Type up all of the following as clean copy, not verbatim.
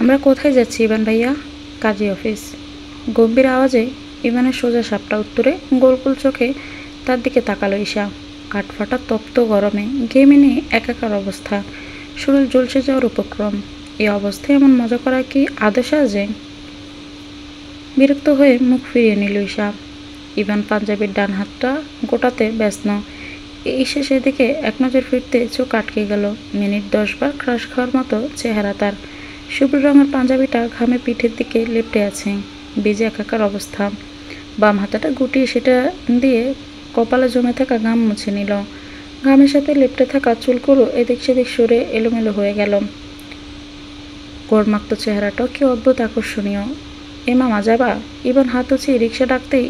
আমরা কোথায় যাচ্ছি ইভান ভাইয়া? কাজী অফিস। গম্ভীর আওয়াজে ইভানের সোজা সাপটা উত্তরে গোল গোল চোখে তার দিকে তাকালো ঈশা। কাঠফাটা তপ্ত গরমে ঘেমে নিয়ে একাকার অবস্থা, শরীর জ্বলসে যাওয়ার উপক্রম। এই অবস্থায় এমন মজা করা কি আদৌ সাজে? বিরক্ত হয়ে মুখ ফিরিয়ে নিল ঈশা। ইভান পাঞ্জাবির ডান হাতটা গোটাতে ব্যস্ত। ঈশা সেদিকে এক নজর ফিরতে চোখ আটকে গেল। মিনিট 10 বার ক্রাশ খাওয়ার মতো চেহারা তার। শুভ্র রঙের পাঞ্জাবিটা ঘামে পিঠের দিকে লেপ্টে আছে, ভিজে একাকার অবস্থা। বাম হাতাটা গুটিয়ে সেটা দিয়ে কপালে জমে থাকা ঘাম মুছে নিল। ঘামের সাথে লেপ্টে থাকা চুলগুলো এদিক সেদিক সরে এলোমেলো হয়ে গেল। গোড়মাক্ত চেহারাটাও কি অদ্ভুত আকর্ষণীয়। এ মামা যাবা? ইভান হাত উঁচিয়ে রিক্সা ডাকতেই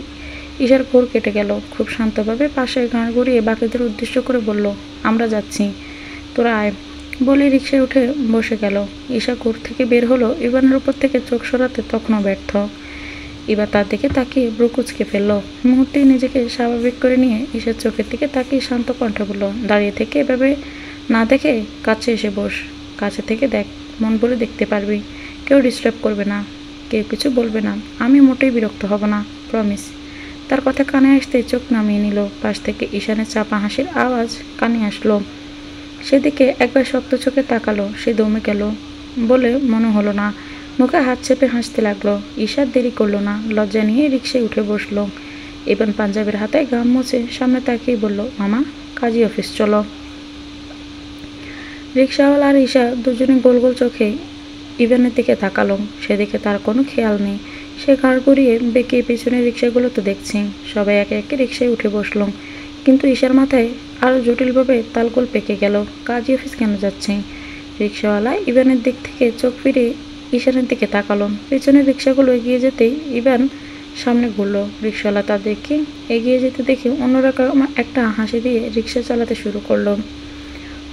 ঈশার ঘোর কেটে গেল। খুব শান্তভাবে পাশে ঘাড় ঘুরিয়ে বাকিদের উদ্দেশ্য করে বলল, আমরা যাচ্ছি, তোরা আয়। বলে রিক্সায় উঠে বসে গেল। ঈশা ঘোর থেকে বের হলো। ইভানের উপর থেকে চোখ সরাতে তখনও ব্যর্থ। এবার তার দিকে তাকিয়ে ব্রু কুঁচকে ফেলল। মুহূর্তেই নিজেকে স্বাভাবিক করে নিয়ে ঈশার চোখের দিকে তাকিয়ে শান্ত কণ্ঠে বলল, দাঁড়িয়ে থেকে এভাবে না দেখে কাছে এসে বস। কাছে থেকে দেখ, মন বলে দেখতে পারবি। কেউ ডিস্টার্ব করবে না, কেউ কিছু বলবে না। আমি মোটেই বিরক্ত হব না, প্রমিস। তার কথা কানে আসতে চোখ নামিয়ে নিল। পাশ থেকে ঈশানের চাপা হাসির আওয়াজ কানে আসলো। সেদিকে একবার শক্ত চোখে তাকালো। সে দমে গেল বলে মনে হলো না। মুখে হাত চেপে হাসতে লাগলো। ঈশার দেরি করলো না, লজ্জা নিয়ে রিক্সায় উঠে বসলো। ইভান পাঞ্জাবের হাতে ঘাম মুছে সামনে তাকিয়ে বলল, মামা কাজী অফিস চলো। রিক্সাওয়ালা আর ঈশা দুজনে গোল গোল চোখে ইভানের দিকে তাকালো। সেদিকে তার কোনো খেয়াল নেই। সে ঘাড় ঘুরিয়ে বেঁকে পেছনের রিক্সাগুলো তো দেখছি। সবাই একে একে রিক্সায় উঠে বসলো। কিন্তু ঈশার মাথায় আরও জটিলভাবে তালগোল পেকে গেল। কাজী অফিস কেন যাচ্ছে? রিক্সাওয়ালা ইভানের দিক থেকে চোখ ফিরে ঈশানের দিকে তাকালো। পেছনের রিক্সাগুলো এগিয়ে যেতেই ইভান সামনে ঘুরল। রিক্সাওয়ালা তাদেরকে এগিয়ে যেতে দেখে অন্যরকম একটা হাসি দিয়ে রিক্সা চালাতে শুরু করলো।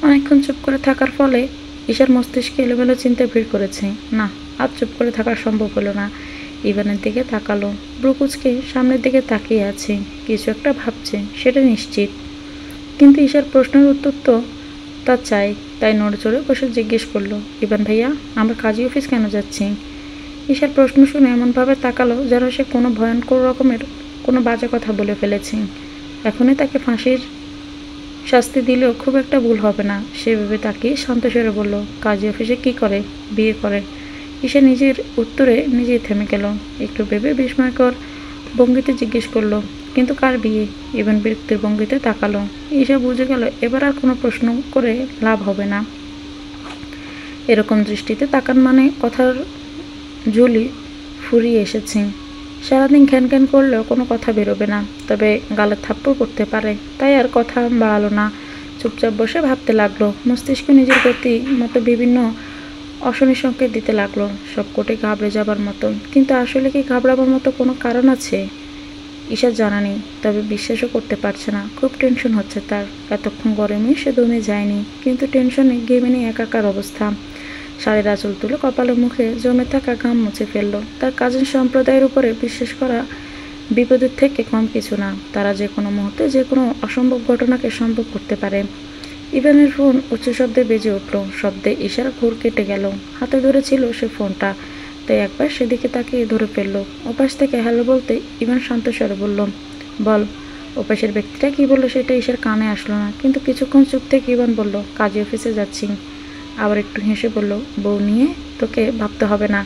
অনেকক্ষণ চুপ করে থাকার ফলে ঈশার মস্তিষ্কে এলোমেলো চিন্তায় ভিড় করেছে। না, আর চুপ করে থাকা সম্ভব হলো না। ইভানের দিকে তাকালো। ব্রু কুঁচকে সামনের দিকে তাকিয়ে আছে, কিছু একটা ভাবছে, সেটা নিশ্চিত। কিন্তু ঈশার প্রশ্নের উত্তর তো তার চাই। তাই নড়েচড়ে বসে জিজ্ঞেস করলো, ইভান ভাইয়া আমরা কাজী অফিস কেন যাচ্ছি? ঈশার প্রশ্ন শুনে এমনভাবে তাকালো যেন সে কোনো ভয়ঙ্কর রকমের কোনো বাজে কথা বলে ফেলেছে। এখনই তাকে ফাঁসির শাস্তি দিলেও খুব একটা ভুল হবে না। সে ভেবে তাকিয়ে শান্ত স্বরে বলল, কাজী অফিসে কি করে? বিয়ে করে। ঈশা নিজের উত্তরে নিজেই থেমে গেল। একটু ভেবে বিস্ময়কর ভঙ্গিতে জিজ্ঞেস করলো, কিন্তু কার বিয়ে? ইভান বিরক্তির ভঙ্গিতে তাকালো। ঈশা বুঝে গেল এবার আর কোনো প্রশ্ন করে লাভ হবে না। এরকম দৃষ্টিতে তাকান মানে কথার ঝুলি ফুরিয়ে এসেছে। সারাদিন ঘ্যান ঘ্যান করলেও কোনো কথা বেরোবে না, তবে গালে থাপ্পড় করতে পারে। তাই আর কথা বাড়ালো না, চুপচাপ বসে ভাবতে লাগলো। মস্তিষ্ক নিজের গতি মতো বিভিন্ন অশনি সংকেত দিতে লাগলো, সবকটি ঘাবড়ে যাবার মতো। কিন্তু আসলে কি ঘাবড়াবার মতো কোনো কারণ আছে? ঈশার জানা নেই, তবে বিশ্বাসও করতে পারছে না। খুব টেনশন হচ্ছে তার। এতক্ষণ গরমে সে দমে যায়নি, কিন্তু টেনশনে ঘেমে নিয়ে একাকার অবস্থা। শাড়ির আঁচল তুলে কপালে মুখে জমে থাকা ঘাম মুছে ফেলল। তার কাজিন সম্প্রদায়ের উপরে বিশ্বাস করা বিপদের থেকে কম কিছু না। তারা যে কোনো মুহূর্তে যে কোনো অসম্ভব ঘটনাকে সম্ভব করতে পারে। ইভানের ফোন উচ্চ শব্দে বেজে উঠল। শব্দে ঈশার ঘোর কেটে গেল। হাতে ধরে ছিল সে ফোনটা, তাই একবার সেদিকে তাকিয়ে ধরে ফেলল। ওপাশ থেকে হ্যালো বলতে ইভান শান্ত স্বরে বলল, বল। ওপাশের ব্যক্তিটা কি বললো সেটা ঈশার কানে আসলো না, কিন্তু কিছুক্ষণ চুপ থেকে ইভান বলল, কাজী অফিসে যাচ্ছি। আবার একটু হেসে বলল, বউ নিয়ে তোকে ভাবতে হবে না।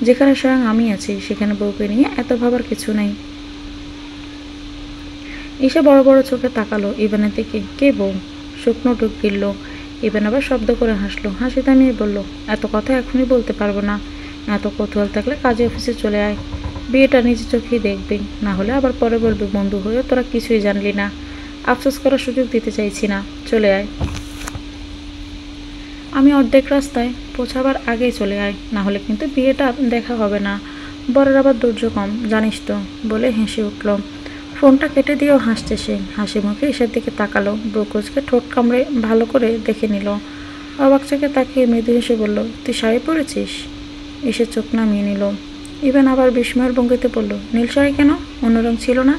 যেখানে স্বয়ং আমি আছি সেখানে বউকে নিয়ে এত ভাবার কিছু নেই। ঈশা বড় বড় চোখে তাকালো ইভানের দিকে। কে বউ? শুকনো ঢুক গিলল। ইভান আবার শব্দ করে হাসলো। হাসি থামিয়ে বলল, এত কথা এখনই বলতে পারবো না। এত কৌতূহল থাকলে কাজী অফিসে চলে আয়। বিয়েটা নিজে চোখেই দেখবি, না হলে আবার পরে বলবি বন্ধু হয়ে তোরা কিছুই জানলি না। আফসোস করার সুযোগ দিতে চাইছি না, চলে আয়। আমি অর্ধেক রাস্তায় পৌঁছাবার আগেই চলে আয়, না হলে কিন্তু বিয়েটা দেখা হবে না। বরের আবার ধৈর্য কম জানিস তো, বলে হেসে উঠল। ফোনটা কেটে দিয়েও হাসছে সে। হাসি মুখে ঈশার দিকে তাকালো। ব্রুকোজকে ঠোঁট কামড়ে ভালো করে দেখে নিল। অবাক চোখে তাকিয়ে মৃদু হেসে বলল, তুই শাড়ি পরেছিস? ঈশা চোখ নামিয়ে নিল। ইভান আবার বিস্ময়ের ভঙ্গিতে বলল, নীল শাড়ি কেন? অন্য রং ছিল না?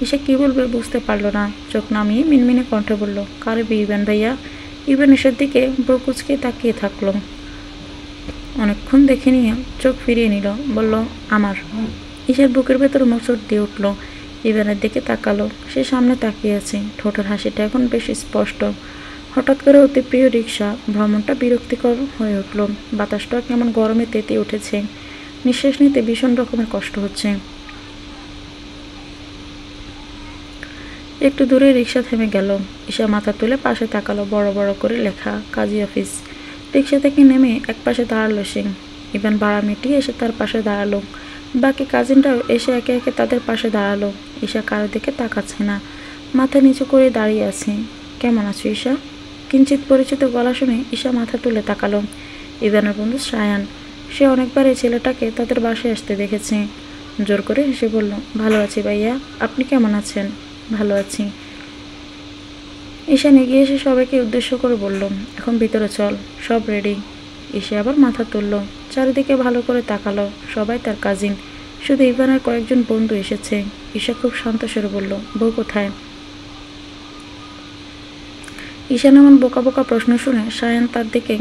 ঈশা কী বলবে বুঝতে পারল না। চোখ নামিয়ে মিনমিনে কণ্ঠে বলল, কার বিয়ে ইভান ভাইয়া? ইভান ঈশার দিকে ব্রুকোজকে তাকিয়ে থাকলো। অনেকক্ষণ দেখে নিয়ে চোখ ফিরিয়ে নিল, বলল আমার। ঈশার বুকের ভেতর মোচড় দিয়ে উঠল। ইভানের দিকে তাকালো। সে সামনে তাকিয়ে আছে, ঠোঁটের হাসিটা এখন বেশ স্পষ্ট। হঠাৎ করে অতি প্রিয় রিক্সা ভ্রমণটা বিরক্তিকর হয়ে উঠল। বাতাসটা কেমন গরমে তেতে উঠেছে। নিঃশ্বাস নিতে ভীষণ রকমের কষ্ট হচ্ছে। একটু দূরে রিক্সা থেমে গেল। ঈশা মাথা তুলে পাশে তাকালো। বড় বড় করে লেখা কাজী অফিস। রিক্সা থেকে নেমে এক পাশে দাঁড়ালো সে। ইভান ভাড়া মিটিয়ে এসে তার পাশে দাঁড়ালো। বাকি কাজিনরাও এসে একে একে তাদের পাশে দাঁড়ালো। ঈশা কারো দিকে তাকাচ্ছে না, মাথা নিচু করে দাঁড়িয়ে আছে। কেমন আছো ঈশা? কিঞ্চিত পরিচিত গলা শুনে ঈশা মাথা তুলে তাকালো। ইভানের বন্ধু সায়ান। সে অনেকবার এই ছেলেটাকে তাদের বাসায় আসতে দেখেছে। জোর করে হেসে বলল, ভালো আছি ভাইয়া, আপনি কেমন আছেন? ভালো আছি। ঈশান এগিয়ে এসে সবাইকে উদ্দেশ্য করে বলল, এখন ভিতরে চল, সব রেডি। ঈশা আবার মাথা তুলল, চারিদিকে ভালো করে তাকালো। সবাই তার কাজিন, শুধু ইভানের কয়েকজন বন্ধু এসেছে। ঈশা খুব শান্ত স্বরে বলল, বউ কোথায়? ঈশান এমন বোকা বোকা প্রশ্ন শুনে সায়ান তার দিকে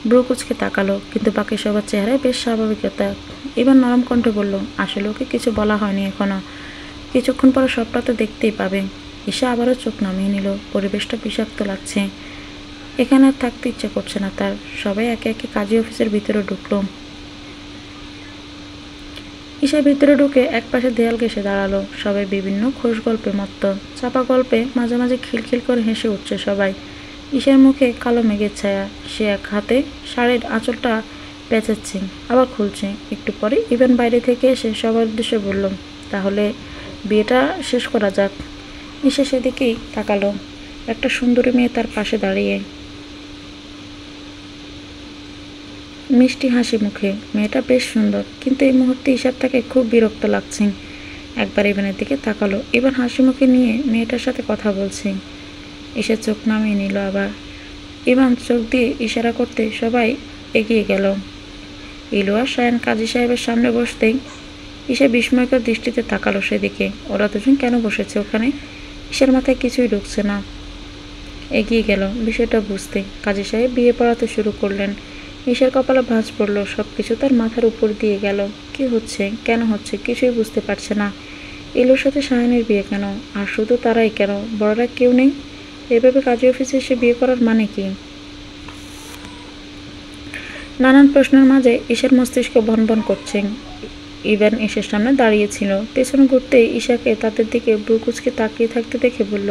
ব্রু কুচকে তাকালো, কিন্তু বাকি সবার চেহারায় বেশ স্বাভাবিকতা। এবার নরম কণ্ঠে বলল, আসলে ওকে কিছু বলা হয়নি এখনো, কিছুক্ষণ পরে সবটা তো দেখতেই পাবে। ঈশা আবারও চোখ নামিয়ে নিল। পরিবেশটা বিষাক্ত লাগছে। এখানে আর থাকতে ইচ্ছে করছে না তার। সবাই একে একে কাজী অফিসের ভিতরে ঢুকলো। ঈশা ভিতরে ঢুকে একপাশে দেয়াল ঘেঁষে দাঁড়ালো। সবাই বিভিন্ন খোশ গল্পে মত্ত। চাপা গল্পে মাঝে মাঝে খিলখিল করে হেসে উঠছে সবাই। ঈশার মুখে কালো মেঘের ছায়া। সে এক হাতে শাড়ির আঁচলটা পেঁচাচ্ছে, আবার খুলছে। একটু পরে ইভেন বাইরে থেকে এসে সবার উদ্দেশ্যে বলল, তাহলে বিয়েটা শেষ করা যাক। ঈশা সেদিকেই তাকালো। একটা সুন্দরী মেয়ে তার পাশে দাঁড়িয়ে, মিষ্টি হাসি মুখে। মেয়েটা বেশ সুন্দর, কিন্তু এই মুহূর্তে ঈশার তাকে খুব বিরক্ত লাগছে। একবার ইভানের দিকে তাকালো। ইভান হাসি মুখে নিয়ে মেয়েটার সাথে কথা বলছে। ঈশা চোখ নামিয়ে নিল আবার। ইভান চোখ দিয়ে ইশারা করতে সবাই এগিয়ে গেল। ইলু আর সায়ান কাজী সাহেবের সামনে বসতেই ঈশা বিস্ময়কর দৃষ্টিতে তাকালো সেদিকে। ওরা দুজন কেন বসেছে ওখানে? ঈশার মাথায় কিছুই ঢুকছে না। এগিয়ে গেল বিষয়টা বুঝতে। কাজী সাহেব বিয়ে পড়াতে শুরু করলেন। ঈশার কপালে ভাঁজ পড়ল। সব কিছু তার মাথার উপর দিয়ে গেল। কি হচ্ছে, কেন হচ্ছে, কিছুই বুঝতে পারছে না। ইলুর সাথে সায়ানের বিয়ে কেন? আর শুধু তারাই কেন? বড়রা কেউ নেই? এভাবে কাজী অফিসে এসে বিয়ে করার মানে কি? নানান প্রশ্নের মাঝে ঈশার মস্তিষ্ক ভনভন করছে। ইভান ঈশার সামনে দাঁড়িয়েছিল। পেছনে ঘুরতেই ঈশাকে তাদের দিকে ব্রু কুচকে তাকিয়ে থাকতে দেখে বলল,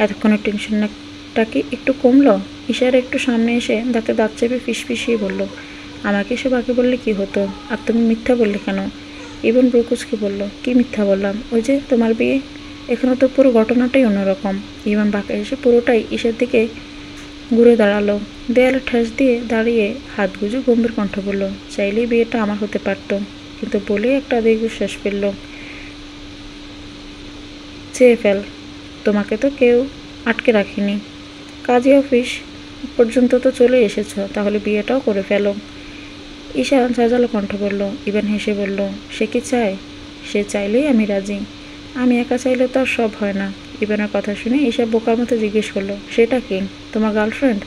এতক্ষণের টেনশনটা কি একটু কমলো? ঈশার একটু সামনে এসে দাঁতে দাঁত চেপে ফিসফিসিয়ে বলল, আমাকে এসে বাকি বললে কি হতো? আর তুমি মিথ্যা বললে কেন? ইভান ব্রু কুচকে বলল, কি মিথ্যা বললাম? ওই যে তোমার বিয়ে। এখানে তো পুরো ঘটনাটাই অন্যরকম। ইভান বাঁকা এসে পুরোটাই ঈশার দিকে ঘুরে দাঁড়ালো। দেয়ালে ঠেস দিয়ে দাঁড়িয়ে হাত গুজে গম্ভীর কণ্ঠ বলল, চাইলেই বিয়েটা আমার হতে পারত, কিন্তু বলেই একটা দীর্ঘশ্বাস ফেলল। চেয়ে ফেল, তোমাকে তো কেউ আটকে রাখিনি। কাজী অফিস পর্যন্ত তো চলে এসেছ, তাহলে বিয়েটাও করে ফেলো। ঈশা ঝাঁঝালো কণ্ঠ বলল। ইভান হেসে বলল, সে কি চায়? সে চাইলেই আমি রাজি। আমি একা চাইলে তো আর সব হয় না। ইভানের কথা শুনে ঈশা বোকার মতো জিজ্ঞেস করলো, সেটা কি? তোমার গার্লফ্রেন্ড?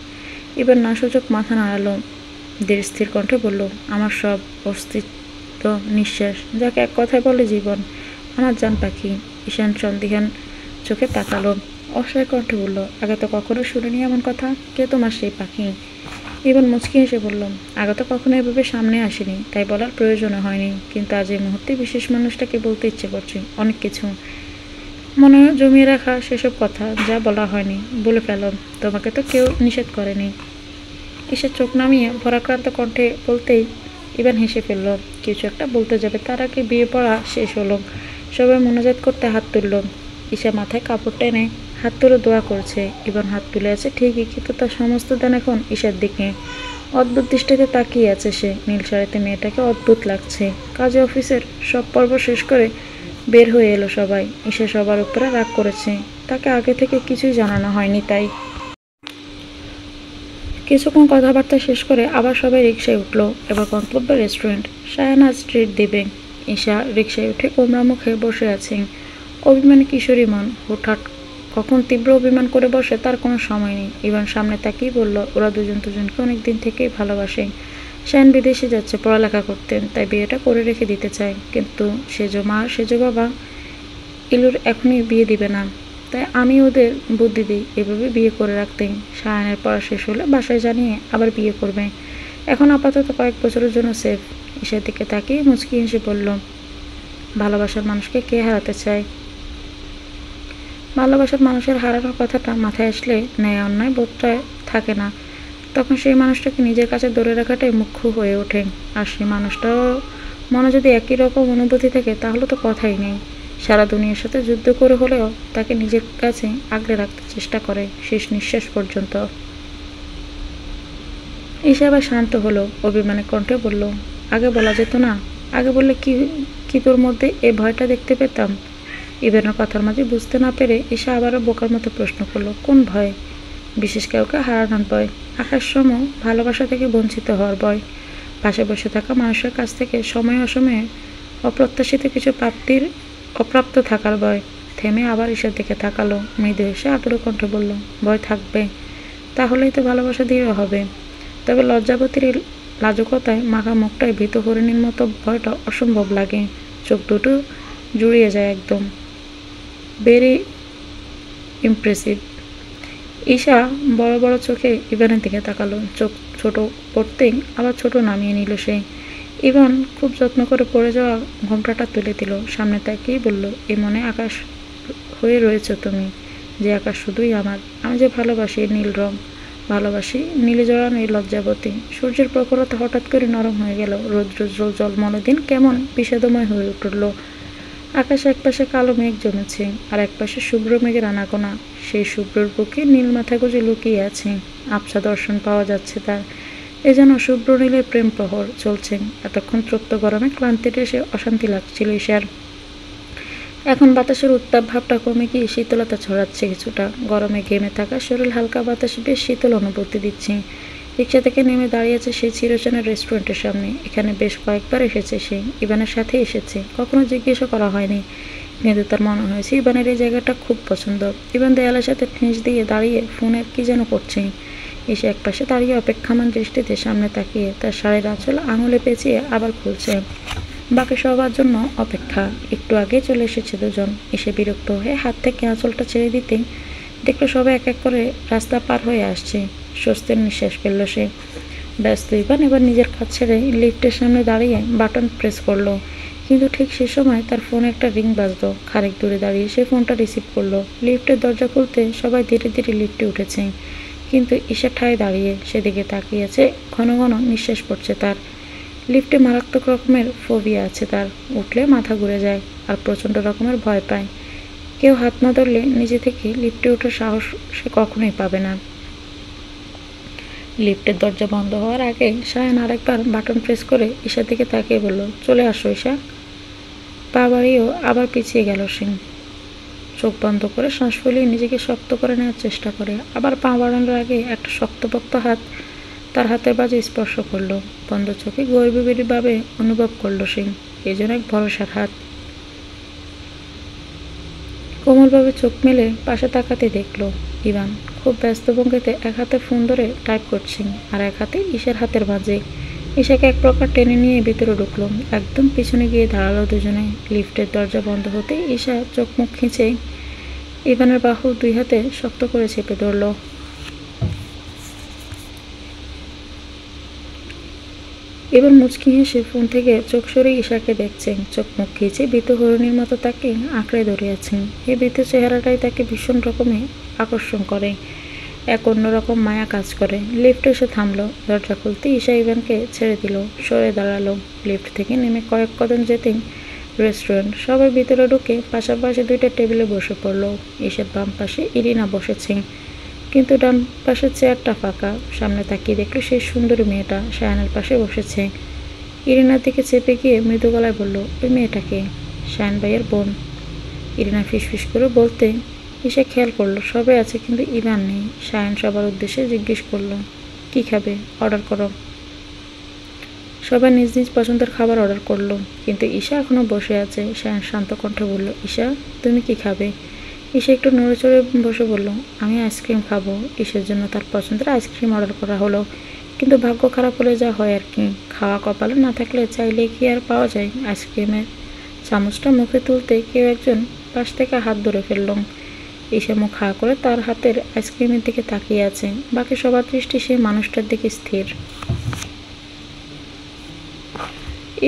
ইভান নাসূচক মাথা নাড়ালো। ধীর স্থির কণ্ঠে বলল, আমার সব অস্তিত্ব, নিঃশ্বাস, যাকে এক কথায় বলে জীবন, আমার জান পাখি। ঈশান সন্দিহান চোখে তাকালো। অসহায় কণ্ঠে বলল, আগে তো কখনো শুনিনি এমন কথা। কে তোমার সেই পাখি? ইভান মুচকি হেসে বলল, আগে তো কখনো এভাবে সামনে আসেনি, তাই বলার প্রয়োজনও হয়নি, কিন্তু আজ এই মুহূর্তে বিশেষ মানুষটাকে বলতে ইচ্ছে করছে অনেক কিছু। মনে জমিয়ে রাখা সেসব কথা যা বলা হয়নি বলে ফেলো। তোমাকে তো কেউ নিষেধ করেনি। ঈশা চোখ নামিয়ে ভরাক্রান্ত কণ্ঠে বলতেই ইভান হেসে ফেলল। কিছু একটা বলতে যাবে, তার আগে বিয়ে পড়া শেষ হলো। সবাই মনোজাত করতে হাত তুলল। ঈশা মাথায় কাপড় টেনে হাত তুলে দোয়া করছে। ইভান হাত তুলে আছে ঠিকই, কিন্তু তার সমস্ত ধ্যান এখন ঈশার দিকে। অদ্ভুত দৃষ্টিতে তাকিয়ে আছে সে। নীল শাড়িতে মেয়েটাকে অদ্ভুত লাগছে। কাজে অফিসের সব পর্ব শেষ করে বের হয়ে এলো সবাই। ঈশা সবার উপরে রাগ করেছে, তাকে আগে থেকে কিছুই জানানো হয়নি তাই। কিছুক্ষণ কথাবার্তা শেষ করে আবার সবাই রিকশায় উঠলো। এবার গন্তব্য রেস্টুরেন্ট। সায়ানা স্ট্রিট দিবে। ঈশা রিকশায় উঠে কোমরা মুখে বসে আছে। অভিমানী কিশোরী মন হুটহাট কখন তীব্র অভিমান করে বসে তার কোনো সময় নেই। ইভান সামনে তাকিয়ে বলল, ওরা দুজন দুজনকে অনেক দিন থেকেই ভালোবাসে। শায়ন বিদেশে যাচ্ছে পড়ালেখা করতে, তাই বিয়েটা করে রেখে দিতে চায়, কিন্তু সেজো মা সেজো বাবা ইলুর এখনই বিয়ে দিবে না। তাই আমি ওদের বুদ্ধি দিই এভাবে বিয়ে করে রাখতে। শায়নের পড়া শেষ হলে বাসায় জানিয়ে আবার বিয়ে করবে। এখন আপাতত কয়েক বছরের জন্য সেফ। ঈশার দিকে তাকিয়ে মুচকি হেসে বলল, ভালোবাসার মানুষকে কে হারাতে চায়? ভালোবাসার মানুষের হারানোর কথাটা মাথায় আসলে ন্যায় অন্যায় বোধটা থাকে না। তখন সেই মানুষটাকে নিজের কাছে ধরে রাখাটাই মুখ্য হয়ে ওঠে। আর সেই মানুষটাও মনে যদি একই রকম অনুভূতি থাকে তাহলে তো কথাই নেই। সারা দুনিয়ার সাথে যুদ্ধ করে হলেও তাকে নিজের কাছে আগলে রাখতে চেষ্টা করে শেষ নিঃশ্বাস পর্যন্ত। ঈশা আবার শান্ত হলো, অভিমানী কণ্ঠে বলল, আগে বলা যেত না? আগে বললে কি কি তোর মধ্যে এ ভয়টা দেখতে পেতাম? ইভেনের কথার মাঝে বুঝতে না পেরে ঈশা আবারও বোকার মতো প্রশ্ন করলো, কোন ভয়? বিশেষ কাউকে হারানোর ভয়, আকাশসম ভালোবাসা থেকে বঞ্চিত হওয়ার ভয়, পাশে বসে থাকা মানুষের কাছ থেকে সময়ে অসময়ে অপ্রত্যাশিত কিছু প্রাপ্তির অপ্রাপ্ত থাকার ভয়। থেমে আবার ঈশার দিকে তাকালো, মৃদু এসে আদর কণ্ঠে বলল, ভয় থাকবে, তাহলেই তো ভালোবাসা দৃঢ় হবে। তবে লজ্জাবতীর লাজুকতায় মাখা মুখটায় ভীত হরিণীর মতো ভয়টা অসম্ভব লাগে। চোখ দুটো জুড়িয়ে যায় একদম। Very impressive. ঈশা বড় বড় চোখে ইভানের দিকে তাকালো, চোখ ছোট করতেই আবার ছোট নামিয়ে নিল সে। ইভান খুব যত্ন করে পড়ে যাওয়া ঘোমটাটা তুলে দিল, সামনে তাকিয়ে বলল, এ মনে আকাশ হয়ে রয়েছ তুমি, যে আকাশ শুধুই আমার। আমি যে ভালোবাসি নীল রং, ভালোবাসি নীলে জড়ানো এই লজ্জাবতী। সূর্যের প্রখরতা হঠাৎ করে নরম হয়ে গেল, রৌদ্র জলমল দিন কেমন বিষাদময় হয়ে উঠল। আকাশ একপাশে কালো মেঘ জমেছে, আর একপাশে শুভ্র মেঘের আনাগোনা। সেই শুভ্রর বুকে নীল মাথা গুঁজে লুকিয়ে আছে, আবছা দর্শন পাওয়া যাচ্ছে তার। এ যেন শুভ্র নীলের প্রেম প্রহর চলছে। এতক্ষণ তৃপ্ত গরমে ক্লান্তিতে এসে অশান্তি লাগছিল ঈশার। এখন বাতাসের উত্তাপ ভাবটা কমে গিয়ে শীতলতা ছড়াচ্ছে কিছুটা। গরমে ঘেমে থাকা শরীর হালকা বাতাসে বেশ শীতল অনুভূতি দিচ্ছে। রিক্সা থেকে নেমে দাঁড়িয়েছে সেই চিরচেনা রেস্টুরেন্টের সামনে। এখানে বেশ কয়েকবার এসেছে সে, ইভানের সাথে এসেছে, কখনো জিজ্ঞাসা করা হয়নি, কিন্তু তার মনে হয়েছে ইভানের এই জায়গাটা খুব পছন্দ। ইভান দেয়ালের সাথে ঠেঁস দিয়ে দাঁড়িয়ে ফোনে কি যেন করছে। এসে একপাশে দাঁড়িয়ে অপেক্ষামান দৃষ্টিতে সামনে তাকিয়ে তার শাড়ির আঁচল আঙুলে পেঁচিয়ে আবার খুলছে। বাকি সবার জন্য অপেক্ষা। একটু আগে চলে এসেছে দুজন। এসে বিরক্ত হয়ে হাত থেকে আঁচলটা ছেড়ে দিতেই দেখলো সবাই এক এক করে রাস্তা পার হয়ে আসছে। স্বস্তির নিঃশ্বাস ফেলল সে। ব্যস্ত ইভান এবার নিজের কাজ ছেড়ে লিফটের সামনে দাঁড়িয়ে বাটন প্রেস করলো, কিন্তু ঠিক সে সময় তার ফোনে একটা রিং বাজলো। খানিক দূরে দাঁড়িয়ে সে ফোনটা রিসিভ করলো। লিফটের দরজা খুলতে সবাই ধীরে ধীরে লিফটে উঠেছে, কিন্তু ঈশা ঠায় দাঁড়িয়ে সেদিকে তাকিয়েছে। ঘন ঘন নিঃশ্বাস পড়ছে তার। লিফটে মারাত্মক রকমের ফোবিয়া আছে তার, উঠলে মাথা ঘুরে যায় আর প্রচণ্ড রকমের ভয় পায়। কেউ হাত না ধরলে নিজে থেকে লিফটে ওঠার সাহস সে কখনোই পাবে না। লিফটের দরজা বন্ধ হওয়ার আগে শায়ন আরেকবার বাটন প্রেস করে ঈশার দিকে তাকিয়ে বলল, চলে আসো ঈশা। পা বাড়িয়েও আবার পিছিয়ে গেল সে। চোখ বন্ধ করে শ্বাস ফেলিয়ে নিজেকে শক্ত করে নেওয়ার চেষ্টা করে, আবার পা বাড়ানোর আগে একটা শক্তপোক্ত হাত তার হাতের বাজে স্পর্শ করলো। বন্ধ চোখে গভীরভাবে অনুভব করলো সে, এই জন্য এক ভরসার হাত। কোমলভাবে চোখ মেলে পাশে তাকাতে দেখলো ইভান খুব ব্যস্ত ভঙ্গিতে এক হাতে ফোন ধরে টাইপ করছেন, আর এক হাতে ঈশার হাতের মাঝে। ঈশাকে এক প্রকার টেনে নিয়ে ভিতরে ঢুকলো। একদম পিছনে গিয়ে দাঁড়ালো দুজনে। লিফটের দরজা বন্ধ হতে ঈশা চোখ মুখ খিঁচে ইভানের বাহু দুই হাতে শক্ত করে চেপে ধরল। এবার মুচকি হেসে ফোন থেকে চোখ সরিয়ে ঈশাকে দেখছেন, চোখ মুখ খিঁচে ভীত হরিণীর মতো তাকে আঁকড়ে ধরে আছেন। এই ভীত চেহারাটাই তাকে ভীষণ রকমে আকর্ষণ করে, এক অন্যরকম মায়া কাজ করে। লিফট এসে থামলো। দরজা খুলতে ঈশা ইভানকে ছেড়ে দিল, সরে দাঁড়ালো। লিফট থেকে নেমে কয়েক কদম যেতেই রেস্টুরেন্ট। সবাই ভিতরে ঢুকে পাশাপাশি দুইটা টেবিলে বসে পড়লো। ঈশার বাম পাশে ইরিনা বসেছে, কিন্তু ডান পাশের চেয়ারটা ফাঁকা। সামনে তাকিয়ে দেখলো সেই সুন্দরী মেয়েটা শায়নের পাশে বসেছে। ইরিনার দিকে চেপে গিয়ে মৃদু গলায় বলল, ওই মেয়েটাকে? শায়ন ভাইয়ের বোন। ইরিনা ফিসফিস করে বলতে ঈশা খেয়াল করলো সবাই আছে, কিন্তু ইভান নেই। শায়ন সবার উদ্দেশ্যে জিজ্ঞেস করলো, কি খাবে? অর্ডার করো। সবাই নিজ নিজ পছন্দের খাবার অর্ডার করলো, কিন্তু ঈশা এখনো বসে আছে। শায়ন শান্ত কণ্ঠে বলল, ঈশা তুমি কি খাবে? ঈশা একটু নড়ে চড়ে বসে বলল, আমি আইসক্রিম খাবো। ঈশার জন্য তার পছন্দের আইসক্রিম অর্ডার করা হলো। কিন্তু ভাগ্য খারাপ হলে যা হয় আর কি, খাওয়া কপালে না থাকলে চাইলে কি আর পাওয়া যায়। আইসক্রিমের চামচটা মুখে তুলতে কেউ একজন পাশ থেকে হাত ধরে ফেলল। ঈশা মুখ হাঁ করে তার হাতের আইসক্রিমের দিকে তাকিয়ে আছে, বাকি সবার দৃষ্টি সেই মানুষটার দিকে স্থির।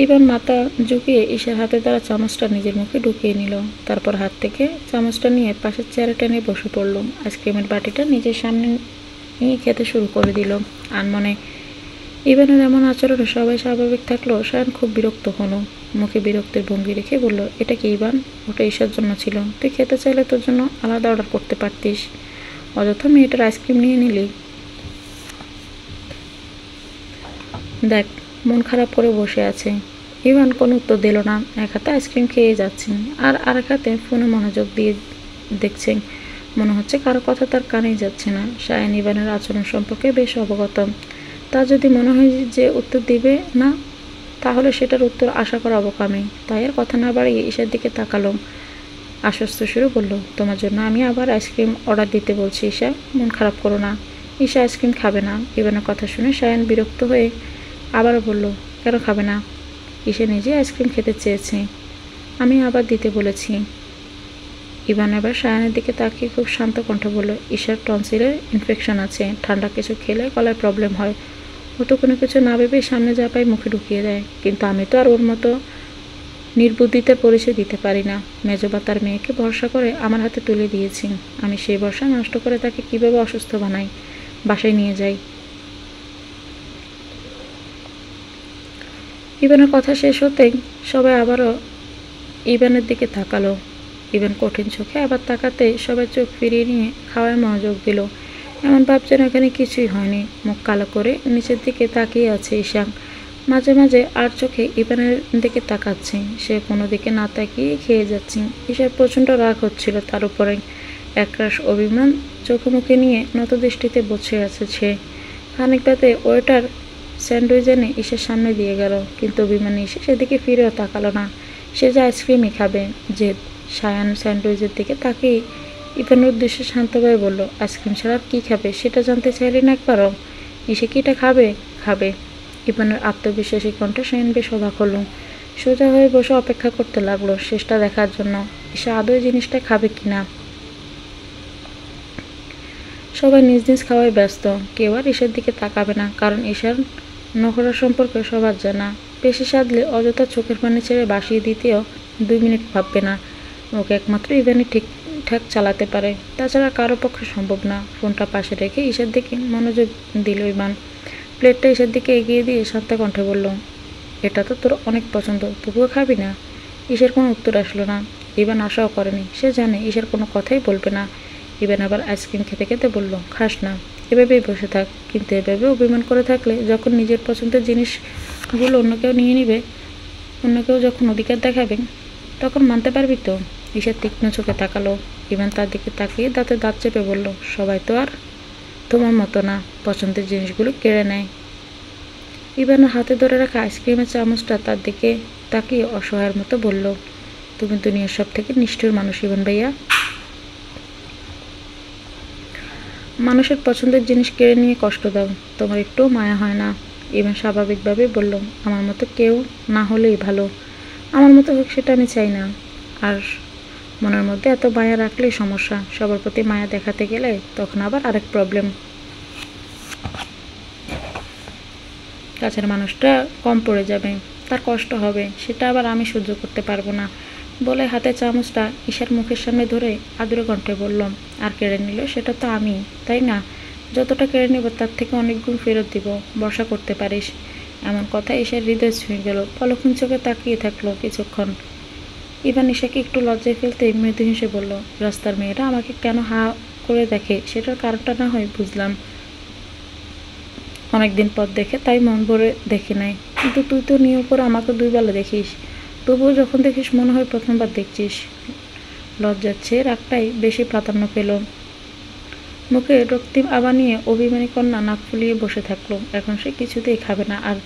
ইভান মাথা ঝুঁকিয়ে ঈশার হাতে তারা চামচটা নিজের মুখে ঢুকিয়ে নিল, তারপর হাত থেকে চামচটা নিয়ে পাশের চেয়ারে টেনে বসে পড়ল। আইসক্রিমের বাটিটা নিজের সামনে নিয়ে খেতে শুরু করে দিল। আনমনে ইভানের এমন আচরণে সবাই স্বাভাবিক থাকলেও সায়ান খুব বিরক্ত হলো। মুখে বিরক্তির ভঙ্গি রেখে বলল, এটা কি ইভান? ওটা ঈশার জন্য ছিল, তুই খেতে চাইলে তোর জন্য আলাদা অর্ডার করতে পারতিস, অযথা মেয়েটার আইসক্রিম নিয়ে নিলি। দেখ, মন খারাপ করে বসে আছে। ইভান কোনো উত্তর দিল না, এক হাতে আইসক্রিম খেয়ে যাচ্ছেন আর আরেক হাতে ফোনে মনোযোগ দিয়ে দেখছেন। মনে হচ্ছে কারো কথা তার কানেই যাচ্ছে না। সায়ান ইভানের আচরণ সম্পর্কে বেশ অবগত। তার যদি মনে হয় যে উত্তর দিবে না, তাহলে সেটার উত্তর আশা করা অবকামী। তাই আর কথা না বাড়িয়ে ঈশার দিকে তাকালো, আশ্বস্ত সুরে বলল, তোমার জন্য আমি আবার আইসক্রিম অর্ডার দিতে বলছি ঈশা, মন খারাপ করো না। ঈশা আইসক্রিম খাবে না। ইভানের কথা শুনে সায়ান বিরক্ত হয়ে আবারও বলল, কেন খাবে না? ঈশা নিজে আইসক্রিম খেতে চেয়েছে, আমি আবার দিতে বলেছি। ইভান এবার সায়ানের দিকে তাকিয়ে খুব শান্ত কণ্ঠে বলল, ঈশার টনসিলের ইনফেকশন আছে, ঠান্ডা কিছু খেলে গলায় প্রবলেম হয়। ও তো কোনো কিছু না ভেবে সামনে যা পায় মুখে ঢুকিয়ে দেয়, কিন্তু আমি তো আর ওর মতো নির্বুদ্ধিতে পরিচয় দিতে পারি না। মেজবা তার মেয়েকে ভরসা করে আমার হাতে তুলে দিয়েছি, আমি সেই ভরসা নষ্ট করে তাকে কিভাবে অসুস্থ বানাই, বাসায় নিয়ে যাই। ইভানের কথা শেষ হতেই সবাই আবারও ইভানের দিকে তাকালো। ইভান কঠিন চোখে আবার তাকাতে সবাই চোখ ফিরিয়ে নিয়ে খাওয়ায় মনোযোগ দিল, এমন ভাবছেন এখানে কিছুই হয়নি। মুখ কালো করে নিচের দিকে তাকিয়ে আছে ঈশা, মাঝে মাঝে আর চোখে ইভানের দিকে তাকাচ্ছে। সে কোনো দিকে না তাকিয়ে খেয়ে যাচ্ছে। ঈশার প্রচণ্ড রাগ হচ্ছিল তার উপরে, একরাশ অভিমান চোখে মুখে নিয়ে নত দৃষ্টিতে বসে আছে সে। খানিক বাদে ওয়েটার স্যান্ডউইচ এনে ঈশার সামনে দিয়ে গেল, কিন্তু অভিমানী এসে সেদিকে ফিরেও তাকালো না। সে যে আইসক্রিমই খাবে। জেদ। সায়ান স্যান্ডউইচের দিকে তাকিয়ে ইভানের উদ্দেশ্যে শান্তভাবে বলল, আইসক্রিম ছাড়া কী খাবে সেটা জানতে চাইলে না একবারও? ঈশা কি এটা খাবে? খাবে। ইভানের আত্মবিশ্বাসী কণ্ঠে সায়ান বেশ অবাক হলো। সোজা হয়ে বসে অপেক্ষা করতে লাগলো শেষটা দেখার জন্য, ঈশা আদৌ জিনিসটা খাবে কিনা। সবাই নিজ নিজ খাওয়ায় ব্যস্ত, কেউ আর ঈশার দিকে তাকাবে না, কারণ ঈশার নখরা সম্পর্কে সবার জানা। বেশি সাধলে অযথা চোখের পানি ছেড়ে বাসিয়ে দিতেও 2 মিনিট ভাববে না। ওকে একমাত্র ইভানই ঠিকঠাক চালাতে পারে, তাছাড়া কারো পক্ষে সম্ভব না। ফোনটা পাশে রেখে ঈশার দিকে মনোযোগ দিল ইভান। প্লেটটা ঈশার দিকে এগিয়ে দিয়ে শান্ত কণ্ঠে বলল, এটা তো তোর অনেক পছন্দ, তবুও খাবি না? ঈশার কোনো উত্তর আসলো না। ইভান আশাও করেনি, সে জানে ঈশার কোনো কথাই বলবে না। ইভান আবার আইসক্রিম খেতে খেতে বলল, খাস না? এভাবেই বসে থাক, কিন্তু এভাবে অভিমান করে থাকলে যখন নিজের পছন্দের জিনিসগুলো অন্য কেউ নিয়ে নিবে, অন্য কেউ যখন অধিকার দেখাবে, তখন মানতে পারবি তো? ঈশা তীক্ষ্ণ চোখে তাকালো। ইভান তার দিকে তাকিয়ে দাঁতে দাঁত চেপে বলল, সবাই তো আর তোমার মতো না, পছন্দের জিনিসগুলো কেড়ে নেয়। ইভানের হাতে ধরে রাখা আইসক্রিমের চামচটা তার দিকে তাকিয়ে অসহায়ের মতো বলল, তুমি দুনিয়ার সব থেকে নিষ্ঠুর মানুষ ইভান ভাইয়া। মানুষের পছন্দের জিনিস কেড়ে নিয়ে কষ্ট দাও, তোমার একটুও মায়া হয় না। ইভান স্বাভাবিকভাবে বলল, আমার মতো কেউ না হলেই ভালো, আমার মতো হোক সেটা আমি চাই না। আর মনের মধ্যে এত মায়া রাখলেই সমস্যা, সবার প্রতি মায়া দেখাতে গেলে তখন আবার আরেক প্রবলেম। কাছের মানুষটা কম পড়ে যাবে, তার কষ্ট হবে, সেটা আবার আমি সহ্য করতে পারবো না বলে হাতে চামচটা ঈশার মুখের সামনে ধরে আদুরে কণ্ঠে বললাম, আর কেড়ে নিল সেটা তো আমি, তাই না? যতটা কেড়ে নেব তার থেকে অনেক গুণ ফেরত দিব, ভরসা করতে পারিস। এমন কথা ঈশার হৃদয় ছুঁয়ে গেল। পলক্ষণ চোখে তাকিয়ে থাকলো কিছুক্ষণ। ইভান ঈশাকে একটু লজ্জায় ফেলতেই মৃদু হেসে বলল, রাস্তার মেয়েরা আমাকে কেন হা করে দেখে সেটার কারণটা না হয় বুঝলাম, অনেকদিন পর দেখে তাই মন ভরে দেখে নাই, কিন্তু তুই তো নিয়ম করে আমাকে 2 বেলা দেখিস, তবুও যখন দেখিস মনে হয় প্রথমবার দেখছিস। লজ্জার চেয়ে রাগটাই বেশি প্রাধান্য পেল। মুখে রক্তিম আবা নিয়ে অভিমানী কন্যা নাক ফুলিয়ে বসে থাকলো। এখন সে কিছুতেই খাবে না, আর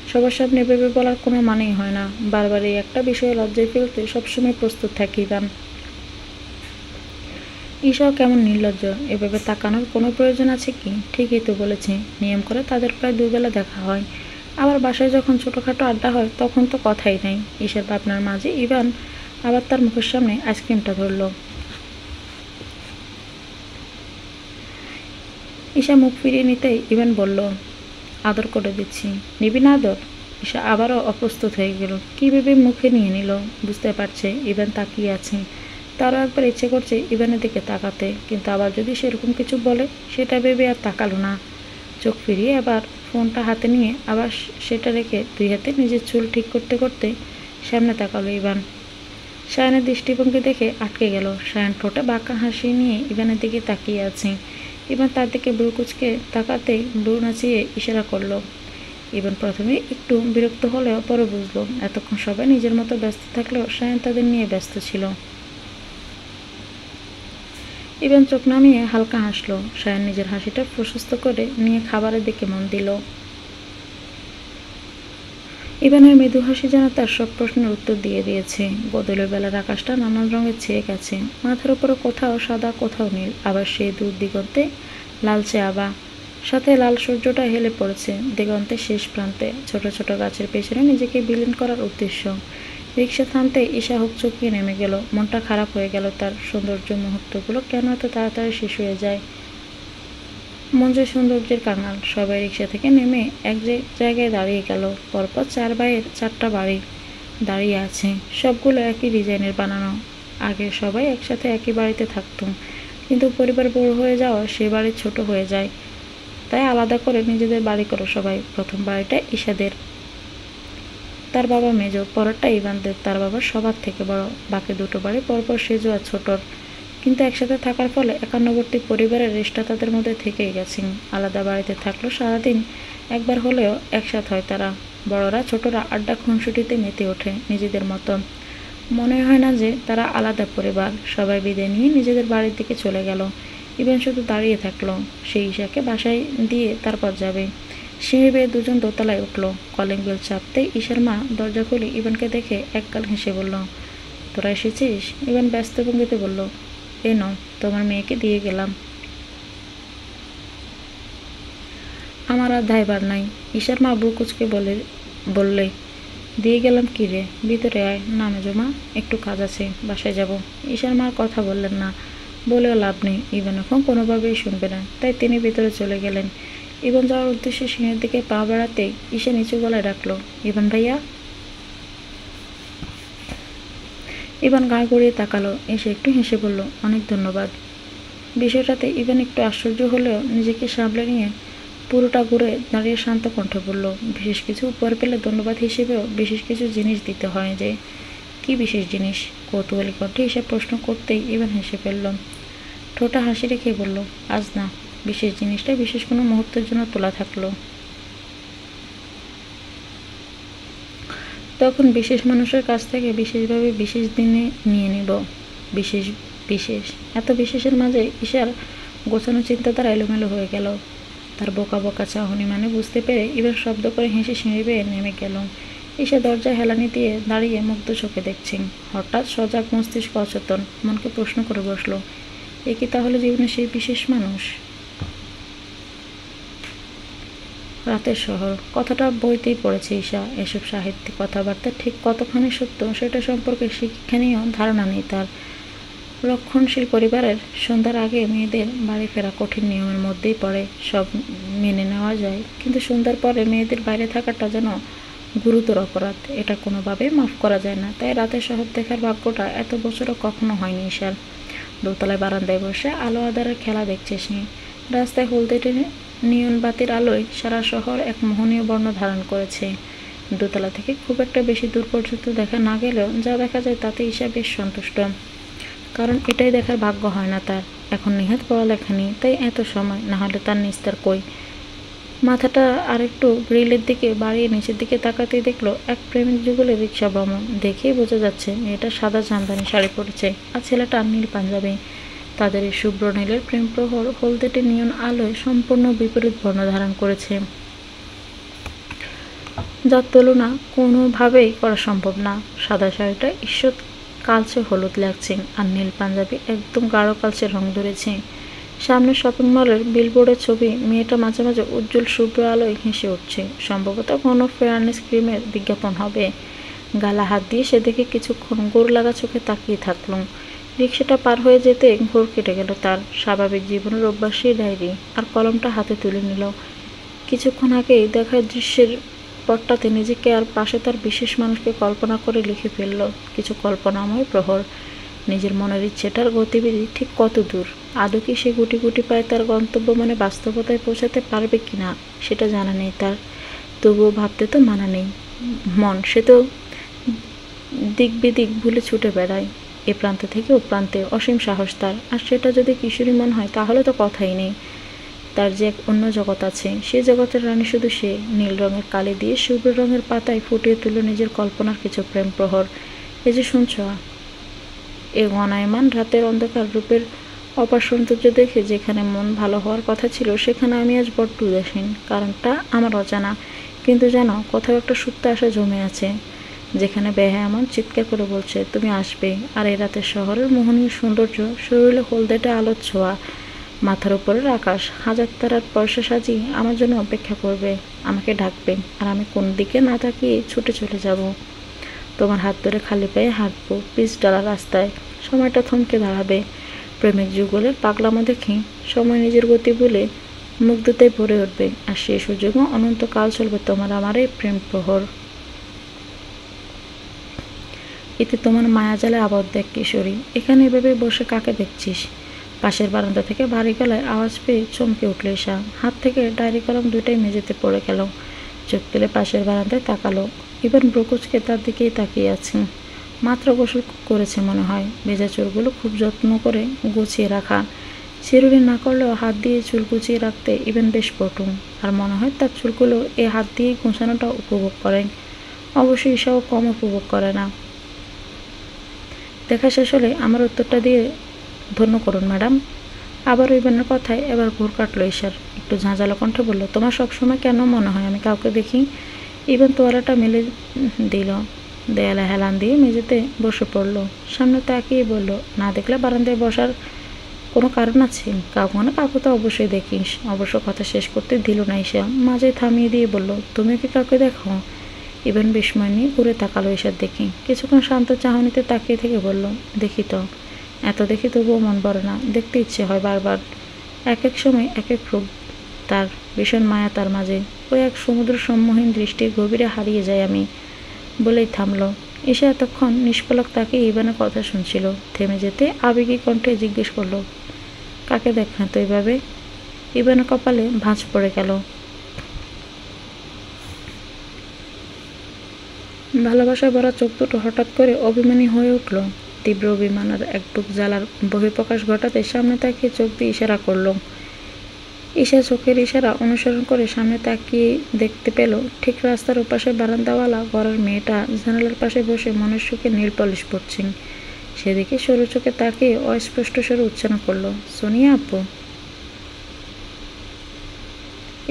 সবার সামনে ভেবে বলার কোনো মানেই হয় না। বারবার এই একটা বিষয়ে লজ্জায় ফেলতে সবসময় প্রস্তুত থাকি ইভান। ঈশাও কেমন নির্লজ্জ, এভাবে তাকানোর কোনো প্রয়োজন আছে কি? ঠিকই তো বলেছে, নিয়ম করে তাদের প্রায় দুবেলা দেখা হয়, আবার বাসায় যখন ছোটোখাটো আড্ডা হয় তখন তো কথাই নেই। ঈশার ভাবনার মাঝে ইভান আবার তার মুখের সামনে আইসক্রিমটা ধরল। ঈশা মুখ ফিরিয়ে নিতেই ইভান বলল, আদর করে দিচ্ছি, নিবি না আদর? ঈশা আবারও অপ্রস্তুত হয়ে গেল। কী ভেবে মুখে নিয়ে নিল বুঝতে পারছে ইভান তাকিয়ে আছে। তারও একবার ইচ্ছে করছে ইভানের দিকে তাকাতে, কিন্তু আবার যদি সেরকম কিছু বলে সেটা ভেবে আর তাকালো না। চোখ ফিরিয়ে আবার ফোনটা হাতে নিয়ে আবার সেটা রেখে দুই হাতে নিজের চুল ঠিক করতে করতে সামনে তাকালো ইভান। সায়ানের দৃষ্টিভঙ্গি দেখে আটকে গেল। সায়ান ঠোঁটে বাঁকা হাসি নিয়ে ইভানের দিকে তাকিয়ে আছে। ইভান তার দিকে ব্রু কুচকে তাকাতেই ব্রু নাচিয়ে ইশারা করলো। ইভান প্রথমে একটু বিরক্ত হলেও পরে বুঝলো এতক্ষণ সবাই নিজের মতো ব্যস্ত থাকলেও সায়ান তাদের নিয়ে ব্যস্ত ছিল। ইভান চোখ নামিয়ে হালকা হাসলো। সায়ান নিজের হাসিটা প্রশস্ত করে নিয়ে খাবারের দিকে মন দিল। ইভানের মৃদু হাসি যেন তার সব প্রশ্নের উত্তর দিয়ে দিয়েছে। বদলের বেলার আকাশটা নানান রঙের ছেয়ে গেছে। মাথার উপরে কোথাও সাদা, কোথাও নীল, আবার সেই দূর দিগন্তে লালচে আভা, সাথে লাল সূর্যটা হেলে পড়েছে দিগন্তের শেষ প্রান্তে। ছোট ছোট গাছের পেছনে নিজেকে বিলীন করার উদ্দেশ্য। রিক্সা থামতে ঈশা হুক চুকিয়ে নেমে গেল। মনটা খারাপ হয়ে গেল তার। সৌন্দর্য মুহূর্তগুলো কেন এত তাড়াতাড়ি শেষ হয়ে যায়। মঞ্জু সৌন্দর্যের কাঙাল। সবাই রিক্সা থেকে নেমে এক জায়গায় দাঁড়িয়ে গেল। পরপর 4 ভাইয়ের 4টা বাড়ি দাঁড়িয়ে আছে, সবগুলো একই ডিজাইনের বানানো। আগে সবাই একসাথে একই বাড়িতে থাকতুম, কিন্তু পরিবার বড় হয়ে যাওয়া সে বাড়ি ছোট হয়ে যায়, তাই আলাদা করে নিজেদের বাড়ি করো সবাই। প্রথম বাড়িটা ঈশাদের, তার বাবা মেজ, পরেরটা ইভানদের, তার বাবা সবার থেকে বড়। বাকি দুটো বাড়ি পরপর সেজো আর ছোটর, কিন্তু একসাথে থাকার ফলে একান্নবর্তী পরিবারের রেশটা তাদের মধ্যে থেকেই গেছে। আলাদা বাড়িতে থাকলেও সারাদিন একবার হলেও একসাথ হয় তারা। বড়রা ছোটরা আড্ডা খুনসুটিতে মেতে ওঠে নিজেদের মতো। মনে হয় না যে তারা আলাদা পরিবার। সবাই বিদায় নিয়ে নিজেদের বাড়ির দিকে চলে গেল। ইভান শুধু দাঁড়িয়ে থাকলো। সেই ঈশাকে বাসায় দিয়ে তারপর যাবে। সিঁড়ি বেয়ে দুজন দোতলায় উঠল। কলিং বেল চাপতেই ঈশার মা দরজা খুলে ইভানকে দেখে একগাল হেসে বলল, তোরা এসেছিস? ইভান ব্যস্ত ভঙ্গিতে বলল, এ নাও, তোমার মেয়েকে দিয়ে গেলাম। আমার আর দায়ভার নাই। ঈশার মা বুক কুচকে বললে, দিয়ে গেলাম কি রে? ভিতরে আয় না মেজমা, একটু কাজ আছে, বাসায় যাব। ঈশার মা কথা বললেন না, বলেও লাভ নেই। ইভান এখন কোনোভাবেই শুনবে না, তাই তিনি ভিতরে চলে গেলেন। ইভান যাওয়ার উদ্দেশ্যে সিঁড়ির দিকে পা বাড়াতেই ঈশা নিচু গলায় ডাকলো, ইভান ভাইয়া। ইভান গা গড়িয়ে তাকালো। এসে একটু হেসে বলল, অনেক ধন্যবাদ। বিষয়টাতে ইভান একটু আশ্চর্য হলেও নিজেকে সামলে নিয়ে পুরোটা ঘুরে দাঁড়িয়ে শান্ত কণ্ঠে বলল, বিশেষ কিছু উপহার পেলে ধন্যবাদ হিসেবেও বিশেষ কিছু জিনিস দিতে হয় যে। কি বিশেষ জিনিস? কৌতূহলী কণ্ঠে এসে প্রশ্ন করতেই ইভান হেসে ফেলল। ঠোঁটা হাসি রেখে বলল, আজ না, বিশেষ জিনিসটা বিশেষ কোনো মুহূর্তের জন্য তোলা থাকলো। তখন বিশেষ মানুষের কাছ থেকে বিশেষভাবে বিশেষ দিনে নিয়ে নিব। বিশেষ বিশেষ এত বিশেষের মাঝে ঈশার গোছানো চিন্তাধারা এলোমেলো হয়ে গেল। তার বোকা বোকা চাহনি মানে বুঝতে পেরে এবার শব্দ করে হেসে সিঁড়ি বেয়ে নেমে গেল। ঈশা দরজায় হেলানি দিয়ে দাঁড়িয়ে মুগ্ধ চোখে দেখছেন। হঠাৎ সজাগ মস্তিষ্ক অচেতন মনকে প্রশ্ন করে বসল, এ কি তাহলে জীবনে সেই বিশেষ মানুষ? রাতের শহর কথাটা বইতেই পড়েছে ঈশা। এসব সাহিত্যিক কথাবার্তা ঠিক কতখানি সত্য সেটা সম্পর্কে শিক্ষণীয় ধারণা নেই তার। রক্ষণশীল পরিবারের সন্ধ্যার আগে মেয়েদের বাড়ি ফেরা কঠিন নিয়মের মধ্যেই পড়ে। সব মেনে নেওয়া যায়, কিন্তু সন্ধ্যার পরে মেয়েদের বাইরে থাকাটা যেন গুরুতর অপরাধ। এটা কোনোভাবেই মাফ করা যায় না। তাই রাতের শহর দেখার ভাগ্যটা এত বছরও কখনো হয়নি ঈশার। দোতলায় বারান্দায় বসে আলো আঁধারের খেলা দেখছে সে। রাস্তায় হলদে নিয়ন বাতির আলোয় সারা শহর এক মোহনীয় বর্ণ ধারণ করেছে। দোতলা থেকে খুব একটা বেশি দূর পর্যন্ত দেখা না গেলেও যা দেখা যায় তাতে ঈশা বেশ সন্তুষ্ট, কারণ এটাই দেখার ভাগ্য হয় না তার। এখন নেহাত পড়ালেখা নেই, তাই এত সময়, না হলে তার নিস্তার কই। মাথাটা আরেকটু গ্রিলের দিকে বাড়িয়ে নিচের দিকে তাকাতেই দেখলো এক প্রেমিক যুগলের রিক্সা ভ্রমণ। দেখেই বোঝা যাচ্ছে মেয়েটা সাদা জামদানি শাড়ি পরেছে আর ছেলেটা নীল পাঞ্জাবি। তাদের এই শুভ্র নীলের প্রেম প্রহর হলদেটে নিয়ন আলোয় সম্পূর্ণ বিপরীত বর্ণ ধারণ করেছে, যার তুলনা কোনোভাবেই করা সম্ভব না। সাদা শাড়িটা ঈষৎ কালচে হলুদ লাগছে, আর নীল পাঞ্জাবি একদম গাঢ় কালচে রং ধরেছে। সামনে শপিং মলের বিলবোর্ডের ছবি, মেয়েটা মাঝে মাঝে উজ্জ্বল শুভ্র আলোয় হেসে উঠছে। সম্ভবত কোনো ফেয়ারনেস ক্রিমের বিজ্ঞাপন হবে। গালা হাত দিয়ে সেদিকে কিছুক্ষণ গোর লাগা চোখে তাকিয়ে থাকলো। রিক্সাটা পার হয়ে যেতে ঘোর কেটে গেল তার। স্বাভাবিক জীবনের অভ্যাসী ডায়েরি আর কলমটা হাতে তুলে নিল। কিছুক্ষণ আগেই দেখা দৃশ্যের পটটাতে নিজেকে আর পাশে তার বিশেষ মানুষকে কল্পনা করে লিখে ফেলল কিছু কল্পনাময় প্রহর। নিজের মনের ইচ্ছেটার গতিবিধি ঠিক কত দূর, আদৌ কি সে গুটি গুটি পায় তার গন্তব্য মানে বাস্তবতায় পৌঁছাতে পারবে কিনা সেটা জানা নেই তার। তবুও ভাবতে তো মানা নেই। মন সে তো দিক বিদিক ভুলে ছুটে বেড়ায় এ প্রান্ত থেকে ও প্রান্তে, অসীম সাহস তার। আর সেটা যদি কিশোরী মন হয় তাহলে তো কথাই নেই। তার যে এক অন্য জগৎ আছে, সে জগতের রানী শুধু সে। নীল রঙের কালি দিয়ে শুভ্র রঙের পাতায় ফুটিয়ে তুলল নিজের কল্পনার কিছু প্রেম প্রহর। এই যে শুনছ, এ ঘনায়মান রাতের অন্ধকার রূপের অপার সৌন্দর্য দেখে যেখানে মন ভালো হওয়ার কথা ছিল সেখানে আমি আজ বড্ড উদাসীন। কারণটা আমার অজানা, কিন্তু জানো কোথাও একটা সুপ্ত আশা জমে আছে, যেখানে বেহায়ামন চিৎকার করে বলছে তুমি আসবে। আর এই রাতের শহরের মোহনীয় সৌন্দর্য, শরীরে হলদেটে আলোর ছোঁয়া, মাথার উপরের আকাশ, হাজার তারার পয়সা সাজিয়ে আমার জন্য অপেক্ষা করবে, আমাকে ডাকবে। আর আমি কোন দিকে না তাকিয়ে ছুটে চলে যাব। তোমার হাত ধরে খালি পায়ে হাঁটবো পিচ ডালা রাস্তায়। সময়টা থমকে দাঁড়াবে। প্রেমিক যুগলের পাগলামো দেখে সময় নিজের গতি বলে মুগ্ধতায় ভরে উঠবে। আর সেই সুযোগও অনন্তকাল চলবে তোমার আমার এই প্রেম প্রহর। এতে তোমার মায়াজালে আবদ্ধ এক কিশোরী। এখানে এভাবে বসে কাকে দেখছিস? পাশের বারান্দা থেকে ভারী গলায় আওয়াজ পেয়ে চমকে উঠল ঈশা। হাত থেকে ডায়েরি কলম দুটাই মেঝেতে পড়ে গেল। চোখ তুলে পাশের বারান্দায় তাকালো। ইভান ব্রুকুচকে তার দিকেই তাকিয়ে আছে। মাত্র গোসল করেছে মনে হয়। ভেজা চুলগুলো খুব যত্ন করে গুছিয়ে রাখা। চিরুনি না করলেও হাত দিয়ে চুল গুছিয়ে রাখতে ইভান বেশ পটু। আর মনে হয় তার চুলগুলো এ হাত দিয়েই গোছানোটা উপভোগ করেন। অবশ্যই ঈশাও কম উপভোগ করে না। দেখা শেষ হলে আমার উত্তরটা দিয়ে ধন্য করুন ম্যাডাম। আবার ইভানের কথায় এবার ঘুর কাটলো ঈশার। একটু ঝাঁঝালো কণ্ঠে বলল, তোমার সবসময় কেন মনে হয় আমি কাউকে দেখি? ইভান তোয়ালাটা মেলে দিল, দেয়ালে হেলান দিয়ে মেঝেতে বসে পড়লো। সামনে তাকিয়ে বলল, না দেখলে বারান্দায় বসার কোনো কারণ আছে? কাউকে না কাউকে তো অবশ্যই দেখিস। অবশ্য কথা শেষ করতে দিল না ঈশা, মাঝে থামিয়ে দিয়ে বলল, তুমিও কি কাউকে দেখো? ইভান বিস্ময় নিয়ে ঘুরে তাকালো ঈশার দেখি। কিছুক্ষণ শান্ত চাহনিতে তাকিয়ে থেকে বলল, দেখি তো। এত দেখি তবুও মন ভরে না, দেখতে ইচ্ছে হয় বারবার। এক এক সময় এক এক রূপ তার, ভীষণ মায়া তার মাঝে। ওই এক সমুদ্র সম্মোহীন দৃষ্টির গভীরে হারিয়ে যায় আমি। বলেই থামলো। ঈশা এতক্ষণ নিষ্পলক তাকিয়ে ইভানের কথা শুনছিল। থেমে যেতে আবেগী কণ্ঠে জিজ্ঞেস করলো, কাকে দেখেন তো এইভাবে? ইভানের কপালে ভাঁজ পড়ে গেল। ভালোবাসায় ভরা চোখ দুটো হঠাৎ করে অভিমানী হয়ে উঠল। তীব্র অভিমান আর এক বুক জ্বালার বহিঃপ্রকাশ ঘটাতে সামনে তাকিয়ে চোখ দিয়ে ইশারা করল। ঈশা চোখের ইশারা অনুসরণ করে সামনে তাকিয়ে দেখতে পেল ঠিক রাস্তার ওপাশে বারান্দাওয়ালা ঘরের মেয়েটা জানালার পাশে বসে মনের সুখে নীল পলিশ পড়ছেন। সেদিকে সরু চোখে তাকিয়ে অস্পষ্ট স্বরে উচ্চারণ করলো, সোনিয়া আপু।